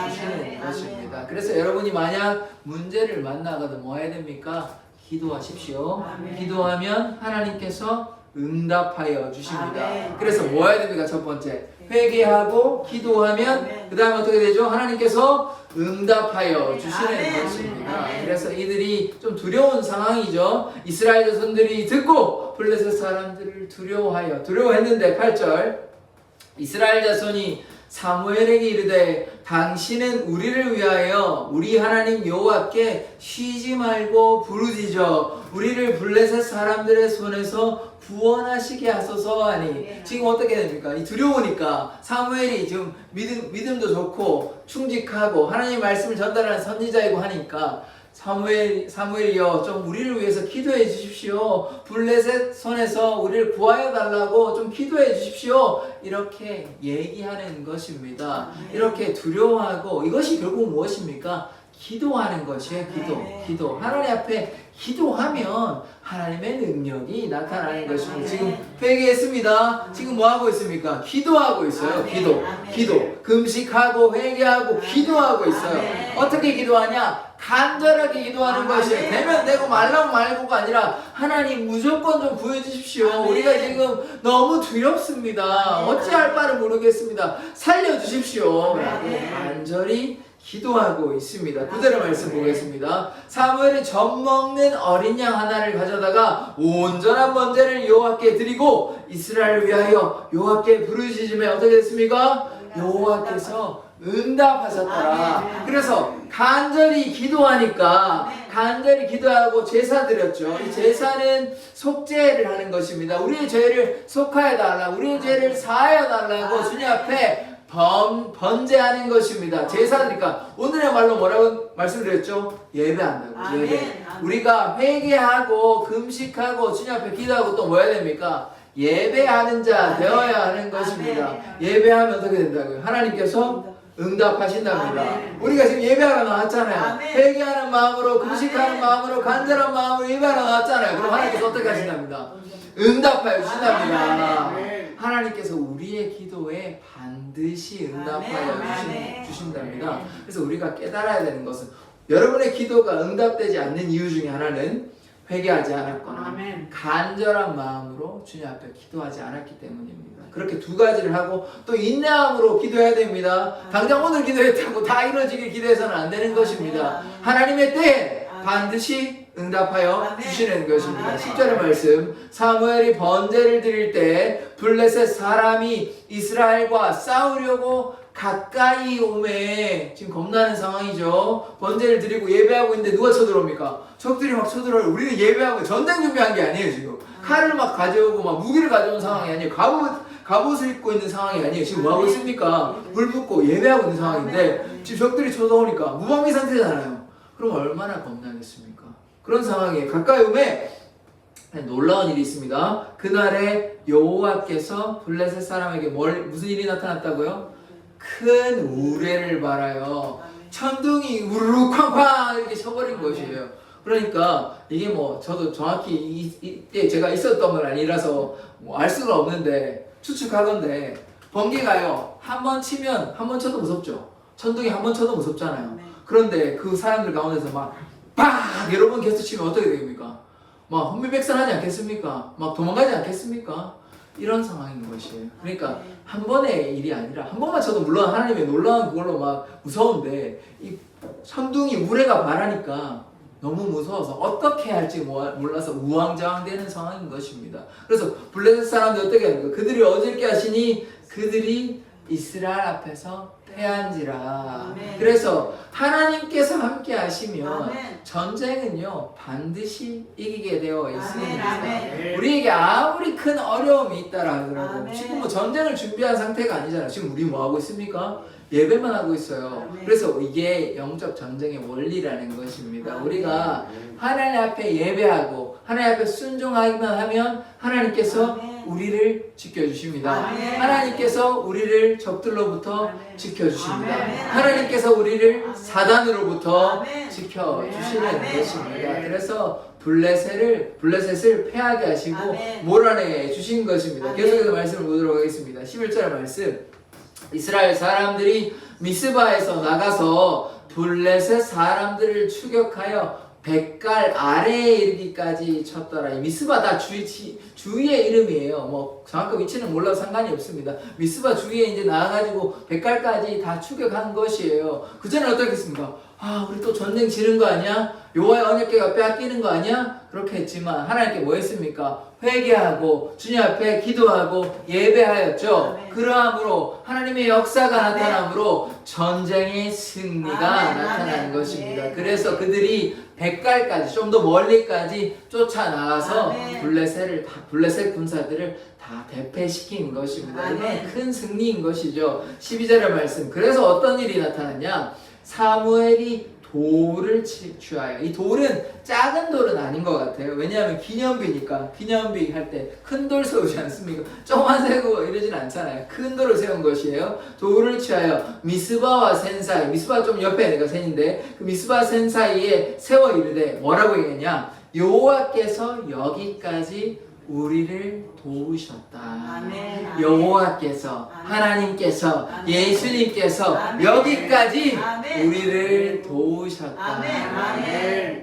주시는 것입니다. 그래서 여러분이 만약 문제를 만나거든 뭐 해야 됩니까? 기도하십시오. 기도하면 하나님께서 응답하여 주십니다. 그래서 뭐 해야 됩니까? 첫 번째, 회개하고 기도하면 그 다음에 어떻게 되죠? 하나님께서 응답하여 주시는 것입니다. 그래서 이들이 좀 두려운 상황이죠. 이스라엘 자손들이 듣고 블레셋 사람들을 두려워했는데 8절, 이스라엘 자손이 사무엘에게 이르되 당신은 우리를 위하여 우리 하나님 여호와께 쉬지 말고 부르짖어 우리를 블레셋 사람들의 손에서 구원하시게 하소서 하니. 지금 어떻게 됩니까? 이 두려우니까 사무엘이 지금 믿음도 좋고 충직하고 하나님 말씀을 전달하는 선지자이고 하니까 사무엘이여 좀 우리를 위해서 기도해 주십시오. 블레셋 손에서 우리를 구하여 달라고 좀 기도해 주십시오. 이렇게 얘기하는 것입니다. 이렇게 두려워하고, 이것이 결국 무엇입니까? 기도하는 것이에요. 기도. 하나님 앞에 기도하면 하나님의 능력이 나타나는 것이고, 지금 회개했습니다. 지금 뭐 하고 있습니까? 기도하고 있어요. 기도. 금식하고 회개하고 기도하고 있어요. 어떻게 기도하냐? 간절하게 기도하는 것이에요. 되면 되고 말라면 말고가 아니라 하나님 무조건 좀 구해주십시오. 우리가 지금 너무 두렵습니다. 어찌할 바를 모르겠습니다. 살려주십시오. 라고 간절히 기도하고 있습니다. 그대로 말씀 보겠습니다. 사무엘이 젖 먹는 어린 양 하나를 가져다가 온전한 번제를 여호와께 드리고 이스라엘을 위하여 여호와께 부르짖음에 어떻게 됐습니까? 여호와께서 응답하셨더라. 그래서 간절히 기도하니까 간절히 기도하고 제사 드렸죠. 이 제사는 속죄를 하는 것입니다. 우리의 죄를 속하여 달라, 우리의 죄를 사하여 달라고 주님 앞에 번제하는 것입니다. 제사니까 오늘의 말로 뭐라고 말씀드렸죠? 예배한다고. 예배. 우리가 회개하고 금식하고 주님 앞에 기도하고 또 뭐 해야 됩니까? 예배하는 자 되어야 하는 것입니다. 예배하면 어떻게 된다고요? 하나님께서 응답하신답니다. 우리가 지금 예배하러 나왔잖아요. 회개하는 마음으로, 금식하는 마음으로, 간절한 마음으로 예배하러 나왔잖아요. 그럼 하나님께서 어떻게 하신답니다? 응답하여 주신답니다. 하나님께서 우리의 기도에 반드시 응답하여 주신답니다. 그래서 우리가 깨달아야 되는 것은 여러분의 기도가 응답되지 않는 이유 중에 하나는 회개하지 않았거나 간절한 마음으로 주님 앞에 기도하지 않았기 때문입니다. 그렇게 두 가지를 하고 또 인내함으로 기도해야 됩니다. 당장 오늘 기도했다고 다 이루어지길 기도해서는 안 되는 것입니다. 하나님의 때에 반드시 응답하여 주시는 것입니다. 10절의 말씀, 사무엘이 번제를 드릴 때 블레셋 사람이 이스라엘과 싸우려고 가까이 오매. 지금 겁나는 상황이죠. 번제를 드리고 예배하고 있는데 누가 쳐들어옵니까? 적들이 막 쳐들어요. 우리는 예배하고 전쟁 준비한 게 아니에요. 지금 칼을 막 가져오고 막 무기를 가져온 상황이 아니에요. 갑옷을 입고 있는 상황이 아니에요. 지금 뭐 하고 있습니까? 불 붙고 예배하고 있는 상황인데 지금 적들이 쳐들어오니까 무방비 상태잖아요. 그럼 얼마나 겁나겠습니까? 그런 상황에 가까이 오매 놀라운 일이 있습니다. 그날에 여호와께서 블레셋 사람에게 무슨 일이 나타났다고요? 큰 우레를 발하여 천둥이 우르르 쾅쾅 이렇게 쳐버린 것이에요. 그러니까 이게 뭐 저도 정확히 이때 제가 있었던 건 아니라서 뭐 알 수가 없는데 추측하건대 번개가요 한 번 치면 한 번 쳐도 무섭죠. 천둥이 한 번 쳐도 무섭잖아요. 그런데 그 사람들 가운데서 막 팍 여러 번 계속 치면 어떻게 됩니까? 막 혼미백산하지 않겠습니까? 막 도망가지 않겠습니까? 이런 상황인 것이에요. 그러니까 한 번의 일이 아니라 한 번만 쳐도 물론 하나님의 놀라운 그걸로 막 무서운데 이 천둥이 우레가 발하니까 너무 무서워서 어떻게 할지 몰라서 우왕좌왕되는 상황인 것입니다. 그래서 블레셋 사람들이 어떻게 합니까? 그들이 어질게 하시니 그들이 이스라엘 앞에서 패한지라. 그래서 하나님께서 함께 하시면 전쟁은요 반드시 이기게 되어 있습니다. 우리에게 아무리 큰 어려움이 있다라 하더라도 지금 뭐 전쟁을 준비한 상태가 아니잖아요. 지금 우리 뭐 하고 있습니까? 예배만 하고 있어요. 그래서 이게 영적 전쟁의 원리라는 것입니다. 우리가 하나님 앞에 예배하고 하나님 앞에 순종하기만 하면 하나님께서 우리를 지켜주십니다. 하나님께서 우리를 적들로부터 지켜주십니다. 하나님께서 우리를 사단으로부터 지켜주시는 것입니다. 그래서 블레셋을 패하게 하시고 몰아내 주신 것입니다. 계속해서 말씀을 보도록 하겠습니다. 11절 말씀, 이스라엘 사람들이 미스바에서 나가서 블레셋 사람들을 추격하여 백갈 아래에 이르기까지 쳤더라. 이 미스바 다 주위의 이름이에요. 뭐 정확한 위치는 몰라도 상관이 없습니다. 미스바 주위에 이제 나와가지고 백갈까지 다 추격한 것이에요. 그 전에 어떻게 했습니까? 우리 또 전쟁 지는 거 아니야? 여호와의 언약궤가 빼앗기는 거 아니야? 그렇게 했지만 하나님께 뭐 했습니까? 회개하고 주님 앞에 기도하고 예배하였죠. 그러함으로 하나님의 역사가 나타남으로 전쟁의 승리가 나타나는 것입니다. 그래서 그들이 백갈까지 좀 더 멀리까지 쫓아나가서 블레셋 군사들을 다 대패시킨 것입니다. 이건 큰 승리인 것이죠. 12절의 말씀, 그래서 어떤 일이 나타났냐? 사무엘이 돌을 취하여, 이 돌은 작은 돌은 아닌 것 같아요. 왜냐하면 기념비니까. 기념비 할 때 큰 돌 세우지 않습니까? 조그만 세우고 이러진 않잖아요. 큰 돌을 세운 것이에요. 돌을 취하여 미스바와 센 사이, 미스바 좀 옆에 내가 센인데 그 미스바 센 사이에 세워 이르되 뭐라고 얘기했냐? 여호와께서 여기까지 우리를 도우셨다. 여호와께서, 하나님께서, 예수님께서 여기까지 우리를 도우셨다.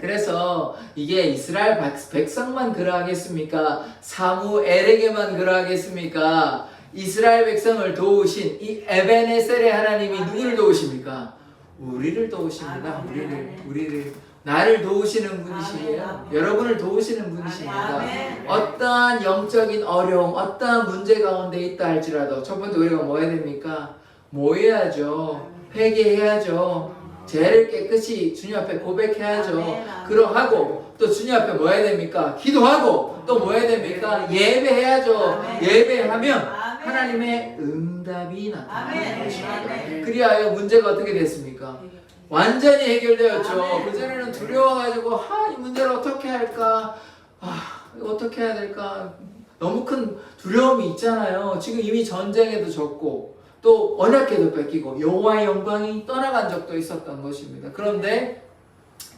그래서 이게 이스라엘 백성만 그러하겠습니까? 사무엘에게만 그러하겠습니까? 이스라엘 백성을 도우신 이 에베네셀의 하나님이 누구를 도우십니까? 우리를 도우십니다. 우리를 나를 도우시는 분이시에요. 여러분을 도우시는 분이십니다. 어떠한 영적인 어려움, 어떠한 문제 가운데 있다 할지라도 첫 번째 우리가 뭐 해야 됩니까? 모여야죠. 회개해야죠. 죄를 깨끗이 주님 앞에 고백해야죠. 그러하고 또 주님 앞에 뭐 해야 됩니까? 기도하고 또 뭐 해야 됩니까? 예배해야죠. 예배하면 하나님의 응답이 나타나는 것입니다. 그리하여 문제가 어떻게 됐습니까? 완전히 해결되었죠. 그전에는 두려워가지고 이 문제를 어떻게 할까? 이거 어떻게 해야 될까? 너무 큰 두려움이 있잖아요. 지금 이미 전쟁에도 졌고 또 언약궤도 뺏기고 여호와의 영광이 떠나간 적도 있었던 것입니다. 그런데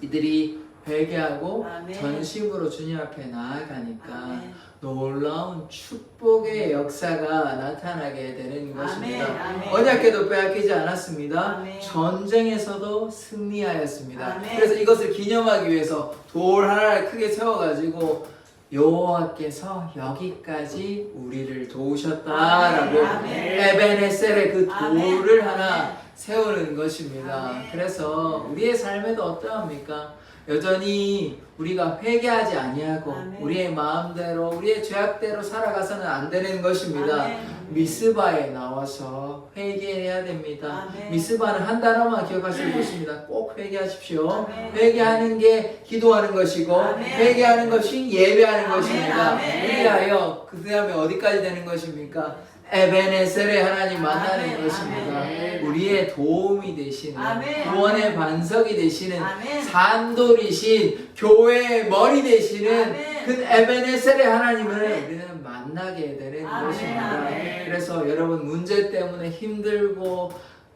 이들이 회개하고 아멘. 전심으로 주님 앞에 나아가니까 아멘. 놀라운 축복의 역사가 나타나게 되는 것입니다. 아멘. 언약궤도 빼앗기지 않았습니다. 아멘. 전쟁에서도 승리하였습니다. 아멘. 그래서 이것을 기념하기 위해서 돌 하나를 크게 세워가지고 여호와께서 여기까지 우리를 도우셨다라고 아멘. 에베네셀의 그 돌을 아멘. 하나 세우는 것입니다. 아멘. 그래서 우리의 삶에도 어떠합니까? 여전히 우리가 회개하지 아니하고 아멘. 우리의 마음대로 우리의 죄악대로 살아가서는 안 되는 것입니다. 아멘. 미스바에 나와서 회개해야 됩니다. 아멘. 미스바는 한 단어만 기억하실 것입니다. 꼭 회개하십시오. 아멘. 회개하는 게 기도하는 것이고 아멘. 회개하는 것이 예배하는 아멘. 것입니다. 아멘. 그리하여 그 다음에 어디까지 되는 것입니까? 에베네셀의 하나님 만나는 아멘. 것입니다. 아멘. 우리의 도움이 되시는 아멘. 구원의 반석이 되시는 아멘. 산돌이신 교회의 머리 되시는 아멘. 그 에베네셀의 하나님을 우리는 만나게 되는 아멘. 것입니다. 아멘. 그래서 여러분 문제 때문에 힘들고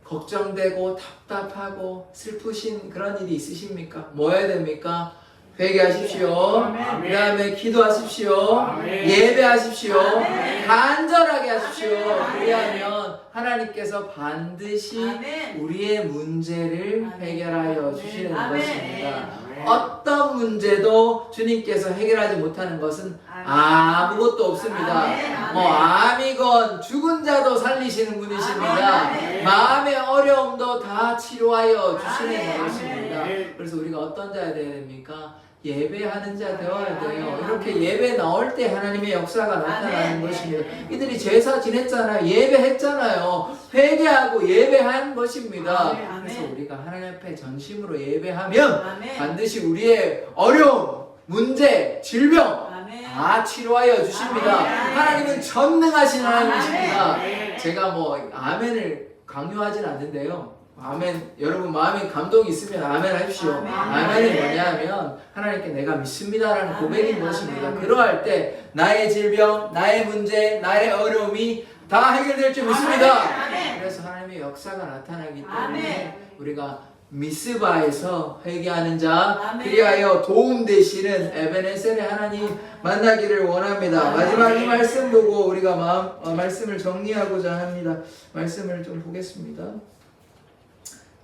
걱정되고 답답하고 슬프신 그런 일이 있으십니까? 뭐 해야 됩니까? 회개하십시오. 아멘. 그 다음에 기도하십시오. 아멘. 예배하십시오. 아멘. 간절하게 하십시오. 아멘. 그리하면 하나님께서 반드시 아멘. 우리의 문제를 아멘. 해결하여 주시는 아멘. 것입니다. 아멘. 어떤 문제도 주님께서 해결하지 못하는 것은 아무것도 없습니다. 아멘. 아멘. 뭐 암이건 죽은 자도 살리시는 분이십니다. 아멘. 마음의 어려움도 다 치료하여 주시는 아멘. 것입니다. 아멘. 그래서 우리가 어떤 자야 돼야 됩니까? 예배하는 자 되어야 돼요. 아멘. 이렇게 예배 나올 때 하나님의 역사가 나타나는 아멘. 것입니다. 이들이 제사 지냈잖아요. 예배했잖아요. 회개하고 예배한 것입니다. 아멘. 아멘. 그래서 우리가 하나님 앞에 전심으로 예배하면 아멘. 반드시 우리의 어려움, 문제, 질병 아멘. 다 치료하여 주십니다. 아멘. 하나님은 전능하신 하나님이십니다. 아멘. 제가 뭐 아멘을 강요하진 않는데요. 아멘, 여러분 마음에 감동이 있으면 아멘 하십시오. 아멘. 아멘이 뭐냐면 하나님께 내가 믿습니다라는 아멘. 고백인 것입니다. 아멘. 그러할 때 나의 질병, 나의 문제, 나의 어려움이 다 해결될 줄 믿습니다. 아멘. 그래서 하나님의 역사가 나타나기 때문에 아멘. 우리가 미스바에서 회개하는 자, 아멘. 그리하여 도움 되시는 에베네셀의 하나님 만나기를 원합니다. 아멘. 마지막 이 말씀 보고 우리가 말씀을 정리하고자 합니다. 말씀을 좀 보겠습니다.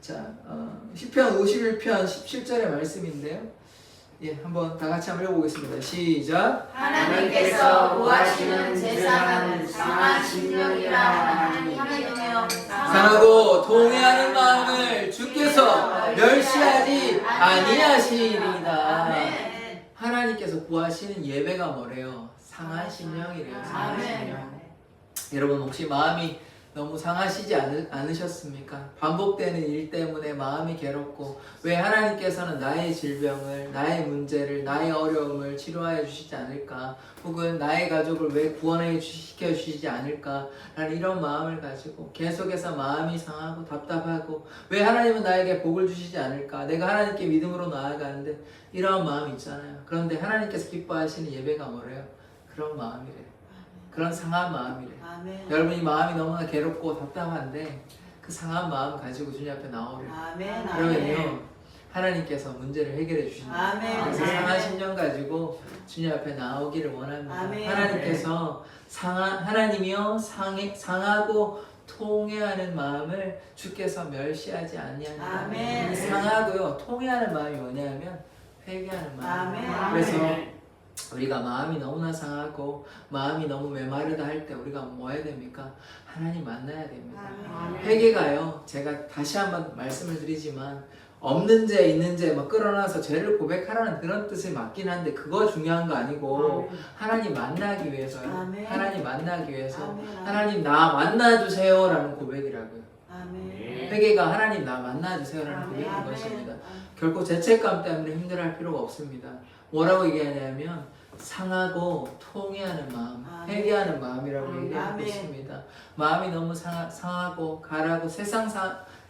자, 시편 51편 17절의 말씀인데요. 예, 한번 다 같이 한번 읽어보겠습니다. 시작. 하나님께서 구하시는 제사는 상한 심령이라 하나님이며 상하고 통회하는 마음을 주께서 멸시하지 아니하시리이다. 아멘. 하나님께서 구하시는 예배가 뭐래요? 상한 심령이래요. 상한 아멘. 심령. 여러분 혹시 마음이 너무 상하시지 않으셨습니까? 반복되는 일 때문에 마음이 괴롭고 왜 하나님께서는 나의 질병을, 나의 문제를, 나의 어려움을 치료하여 주시지 않을까? 혹은 나의 가족을 왜 구원해 시켜 주시지 않을까? 라는 이런 마음을 가지고 계속해서 마음이 상하고 답답하고 왜 하나님은 나에게 복을 주시지 않을까? 내가 하나님께 믿음으로 나아가는데 이런 마음이 있잖아요. 그런데 하나님께서 기뻐하시는 예배가 뭐래요? 그런 마음이래요. 그런 상한 마음이래. 아멘. 여러분이 마음이 너무나 괴롭고 답답한데 그 상한 마음 가지고 주님 앞에 나오래요. 아멘. 그러면요 하나님께서 문제를 해결해 주신다. 아멘. 그래서 아멘. 상한 심령 가지고 주님 앞에 나오기를 원합니다. 아멘. 하나님께서 하나님이요 상하고 통회하는 마음을 주께서 멸시하지 아니하니라. 아멘. 상하고요 통회하는 마음이 뭐냐면 회개하는 마음. 아멘. 그래서 우리가 마음이 너무나 상하고 마음이 너무 메마르다 할 때 우리가 뭐 해야 됩니까? 하나님 만나야 됩니다. 아멘. 회개가요. 제가 다시 한번 말씀을 드리지만 없는 죄 있는 죄 막 끌어놔서 죄를 고백하라는 그런 뜻이 맞긴 한데 그거 중요한 거 아니고 하나님 만나기 위해서요. 아멘. 하나님 만나기 위해서 아멘. 하나님 나 만나주세요 라는 고백이라고요. 아멘. 회개가 하나님 나 만나주세요라는 아멘. 고백인 아멘. 것입니다. 결코 죄책감 때문에 힘들어할 필요가 없습니다. 뭐라고 얘기하냐면 상하고 통회하는 마음, 아멘. 회개하는 마음이라고 얘기하고 아멘. 있습니다. 마음이 너무 상하고 가라고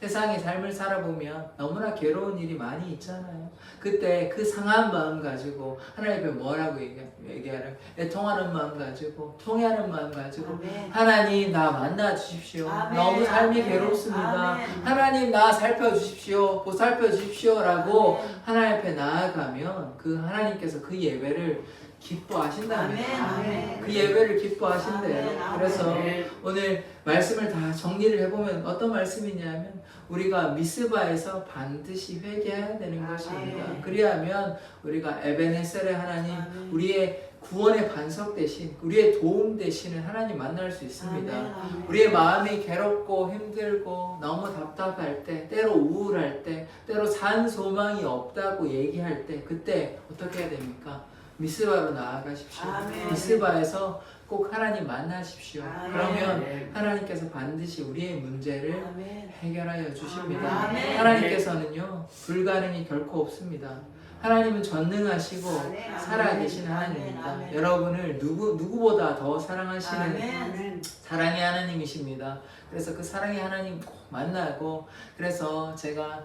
세상의 삶을 살아보면 너무나 괴로운 일이 많이 있잖아요. 그때 그 상한 마음 가지고 하나님 앞에 뭐라고 얘기하라? 애통하는 마음 가지고, 통회하는 마음 가지고, 아멘. 하나님 나 만나 주십시오. 아멘. 너무 삶이 아멘. 괴롭습니다. 아멘. 하나님 나 살펴주십시오. 보살펴 주십시오라고 아멘. 하나님 앞에 나아가면 그 하나님께서 그 예배를 기뻐하신답니다. 아멘. 아멘. 그 예배를 기뻐하신대요. 아멘. 아멘. 그래서 오늘 말씀을 다 정리를 해보면 어떤 말씀이냐면 우리가 미스바에서 반드시 회개해야 되는 것입니다. 아멘. 그리하면 우리가 에베네셀의 하나님, 아멘. 우리의 구원의 반석 대신, 우리의 도움 대신을 하나님 만날 수 있습니다. 아멘. 아멘. 우리의 마음이 괴롭고 힘들고 너무 답답할 때, 때로 우울할 때, 때로 산 소망이 없다고 얘기할 때, 그때 어떻게 해야 됩니까? 미스바로 나아가십시오. 아멘. 미스바에서 꼭 하나님 만나십시오. 아멘. 그러면 하나님께서 반드시 우리의 문제를 아멘. 해결하여 주십니다. 아멘. 하나님께서는요, 불가능이 결코 없습니다. 하나님은 전능하시고 아멘. 살아계신 아멘. 하나님입니다. 아멘. 여러분을 누구보다 더 사랑하시는 아멘. 사랑의 하나님이십니다. 그래서 그 사랑의 하나님 꼭 만나고, 그래서 제가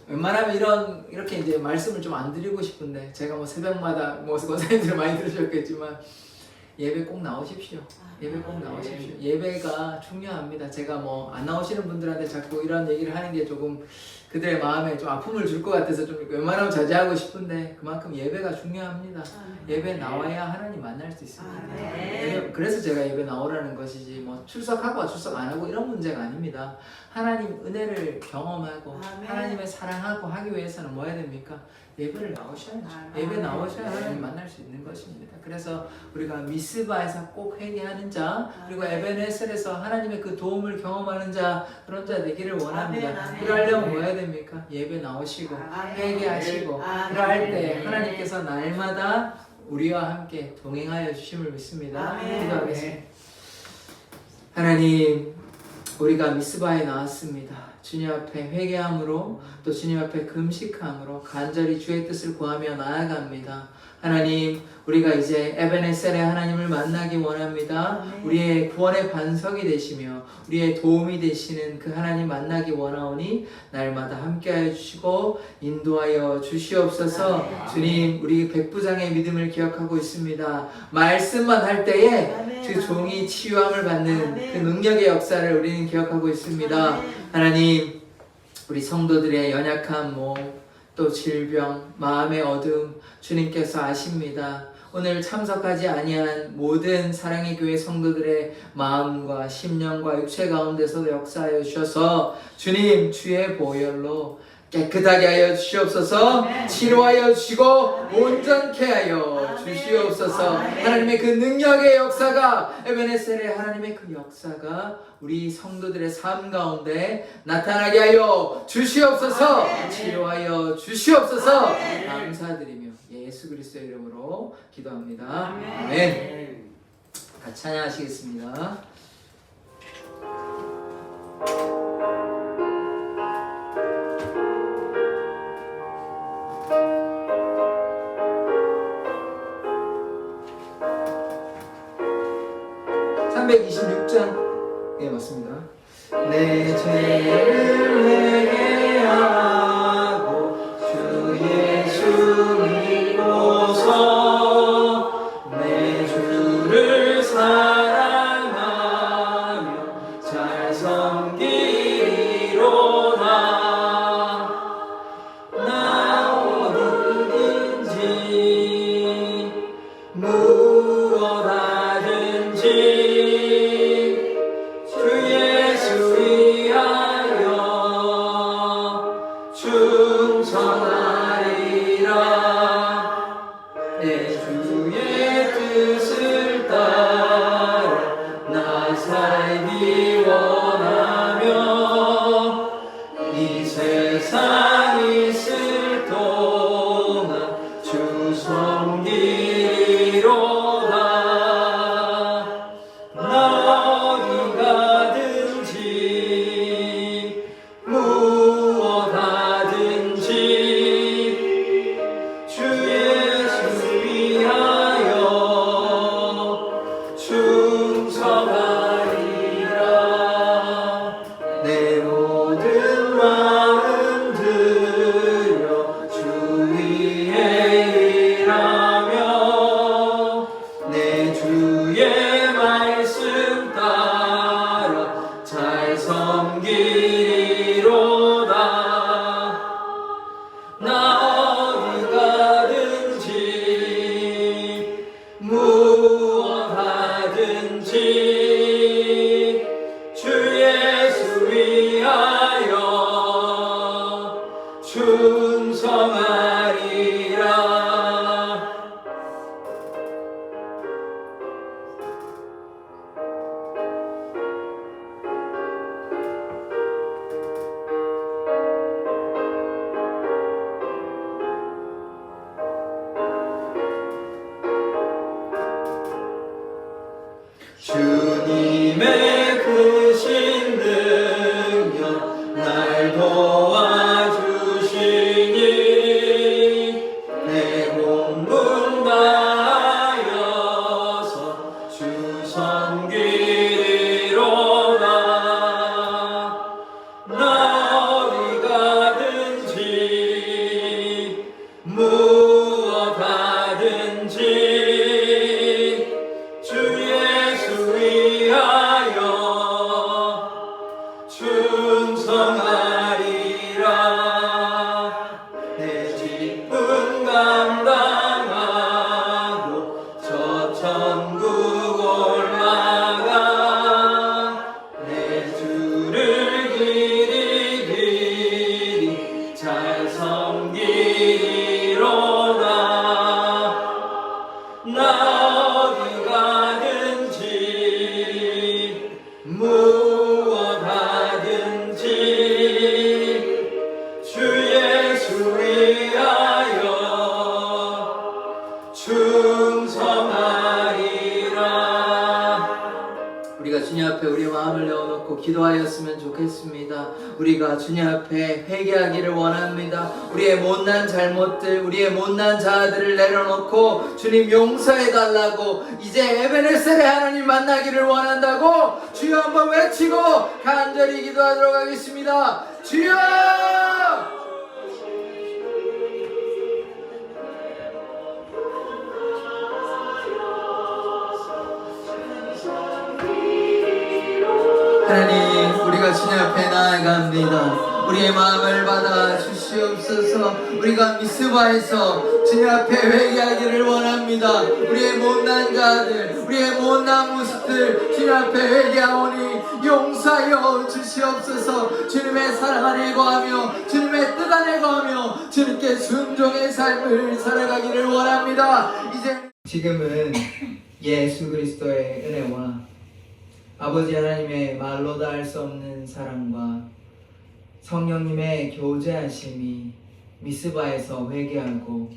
웬만하면 이렇게 이제 말씀을 좀 안 드리고 싶은데, 제가 뭐 새벽마다 뭐 권사님들 많이 들으셨겠지만 예배 꼭 나오십시오. 예배 꼭 나오십시오. 예배가 중요합니다. 제가 뭐 안 나오시는 분들한테 자꾸 이런 얘기를 하는 게 조금 그들의 마음에 좀 아픔을 줄 것 같아서 좀 웬만하면 자제하고 싶은데, 그만큼 예배가 중요합니다. 예배 나와야 하나님 만날 수 있습니다. 아멘. 그래서 제가 예배 나오라는 것이지 뭐 출석하고 출석 안 하고 이런 문제가 아닙니다. 하나님 은혜를 경험하고 아멘. 하나님의 사랑하고 하기 위해서는 뭐 해야 됩니까? 예배를 나오셔야죠. 아멘. 예배 나오셔야 하나님 만날 수 있는 것입니다. 그래서 우리가 미스바에서 꼭 회개하는 자, 그리고 에베네셀에서 하나님의 그 도움을 경험하는 자, 그런 자 되기를 원합니다. 아멘. 아멘. 그러려면 뭐 해야 됩니까? 예배 나오시고 아멘. 회개하시고, 아멘. 그럴 때 하나님께서 날마다 우리와 함께 동행하여 주심을 믿습니다. 아멘. 기도하겠습니다. 하나님, 우리가 미스바에 나왔습니다. 주님 앞에 회개함으로, 또 주님 앞에 금식함으로 간절히 주의 뜻을 구하며 나아갑니다. 하나님, 우리가 이제 에베네셀의 하나님을 만나기 원합니다. 아멘. 우리의 구원의 반석이 되시며 우리의 도움이 되시는 그 하나님 만나기 원하오니 날마다 함께하여 주시고 인도하여 주시옵소서. 아멘. 주님, 우리 백부장의 믿음을 기억하고 있습니다. 말씀만 할 때에 아멘. 그 종이 치유함을 받는 아멘. 그 능력의 역사를 우리는 기억하고 있습니다. 아멘. 하나님, 우리 성도들의 연약한 몸, 또 질병, 마음의 어둠 주님께서 아십니다. 오늘 참석하지 아니한 모든 사랑의 교회 성도들의 마음과 심령과 육체 가운데서도 역사하여 주셔서 주님 주의 보혈로 깨끗하게 하여 주시옵소서. 아멘. 치료하여 주시고 아멘. 온전케 하여 아멘. 주시옵소서. 아멘. 하나님의 그 능력의 역사가, 에베네셀의 하나님의 그 역사가 우리 성도들의 삶 가운데 나타나게 하여 주시옵소서. 아멘. 치료하여 주시옵소서. 아멘. 감사드리며 예수 그리스도의 이름으로 기도합니다. 아멘. 아멘. 같이 찬양하시겠습니다. 예, 맞습니다. 내 죄를 회개하고 주 예수 믿고서 내 주를 사랑하며 잘 섬기리로다. 나 어디든지 무엇하든지 주 예수 위하여 충성하리라. 우리가 주님 앞에 우리 마음을 내어놓고 기도하였으면 좋겠습니다. 우리가 주님 앞에 회개하기를 원합니다. 우리의 못난 잘못들, 우리의 못난 자아들을 내려놓고 주님 용서해달라고, 이제 에베네셀의 하나님 만나기를 원한다고 주여 한번 외치고 간절히 기도하도록 하겠습니다. 주여! 하나님, 우리가 주님 앞에 나아갑니다. 우리의 마음을 받아 주시옵소서. 우리가 미스바에서 주님 앞에 회개하기를 원합니다. 우리의 못난 자들, 우리의 못난 모습들 주님 앞에 회개하오니 용서하여 주시옵소서. 주님의 사랑 안에 거하며 주님의 뜻 안에 거하며 주님께 순종의 삶을 살아가기를 원합니다. 이제 지금은 예수 그리스도의 은혜와 아버지 하나님의 말로 다 할 수 없는 사랑과 성령님의 교제하심이 미스바에서 회개하고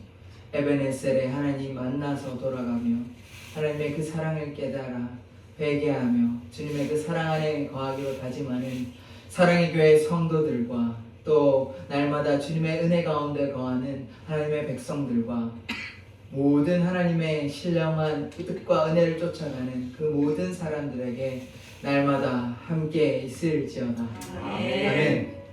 에베네셀의 하나님 만나서 돌아가며 하나님의 그 사랑을 깨달아 회개하며 주님의 그 사랑 안에 거하기로 다짐하는 사랑의 교회 성도들과 또 날마다 주님의 은혜 가운데 거하는 하나님의 백성들과 모든 하나님의 신령한 뜻과 은혜를 쫓아가는 그 모든 사람들에게 날마다 함께 있을지어다. 아멘.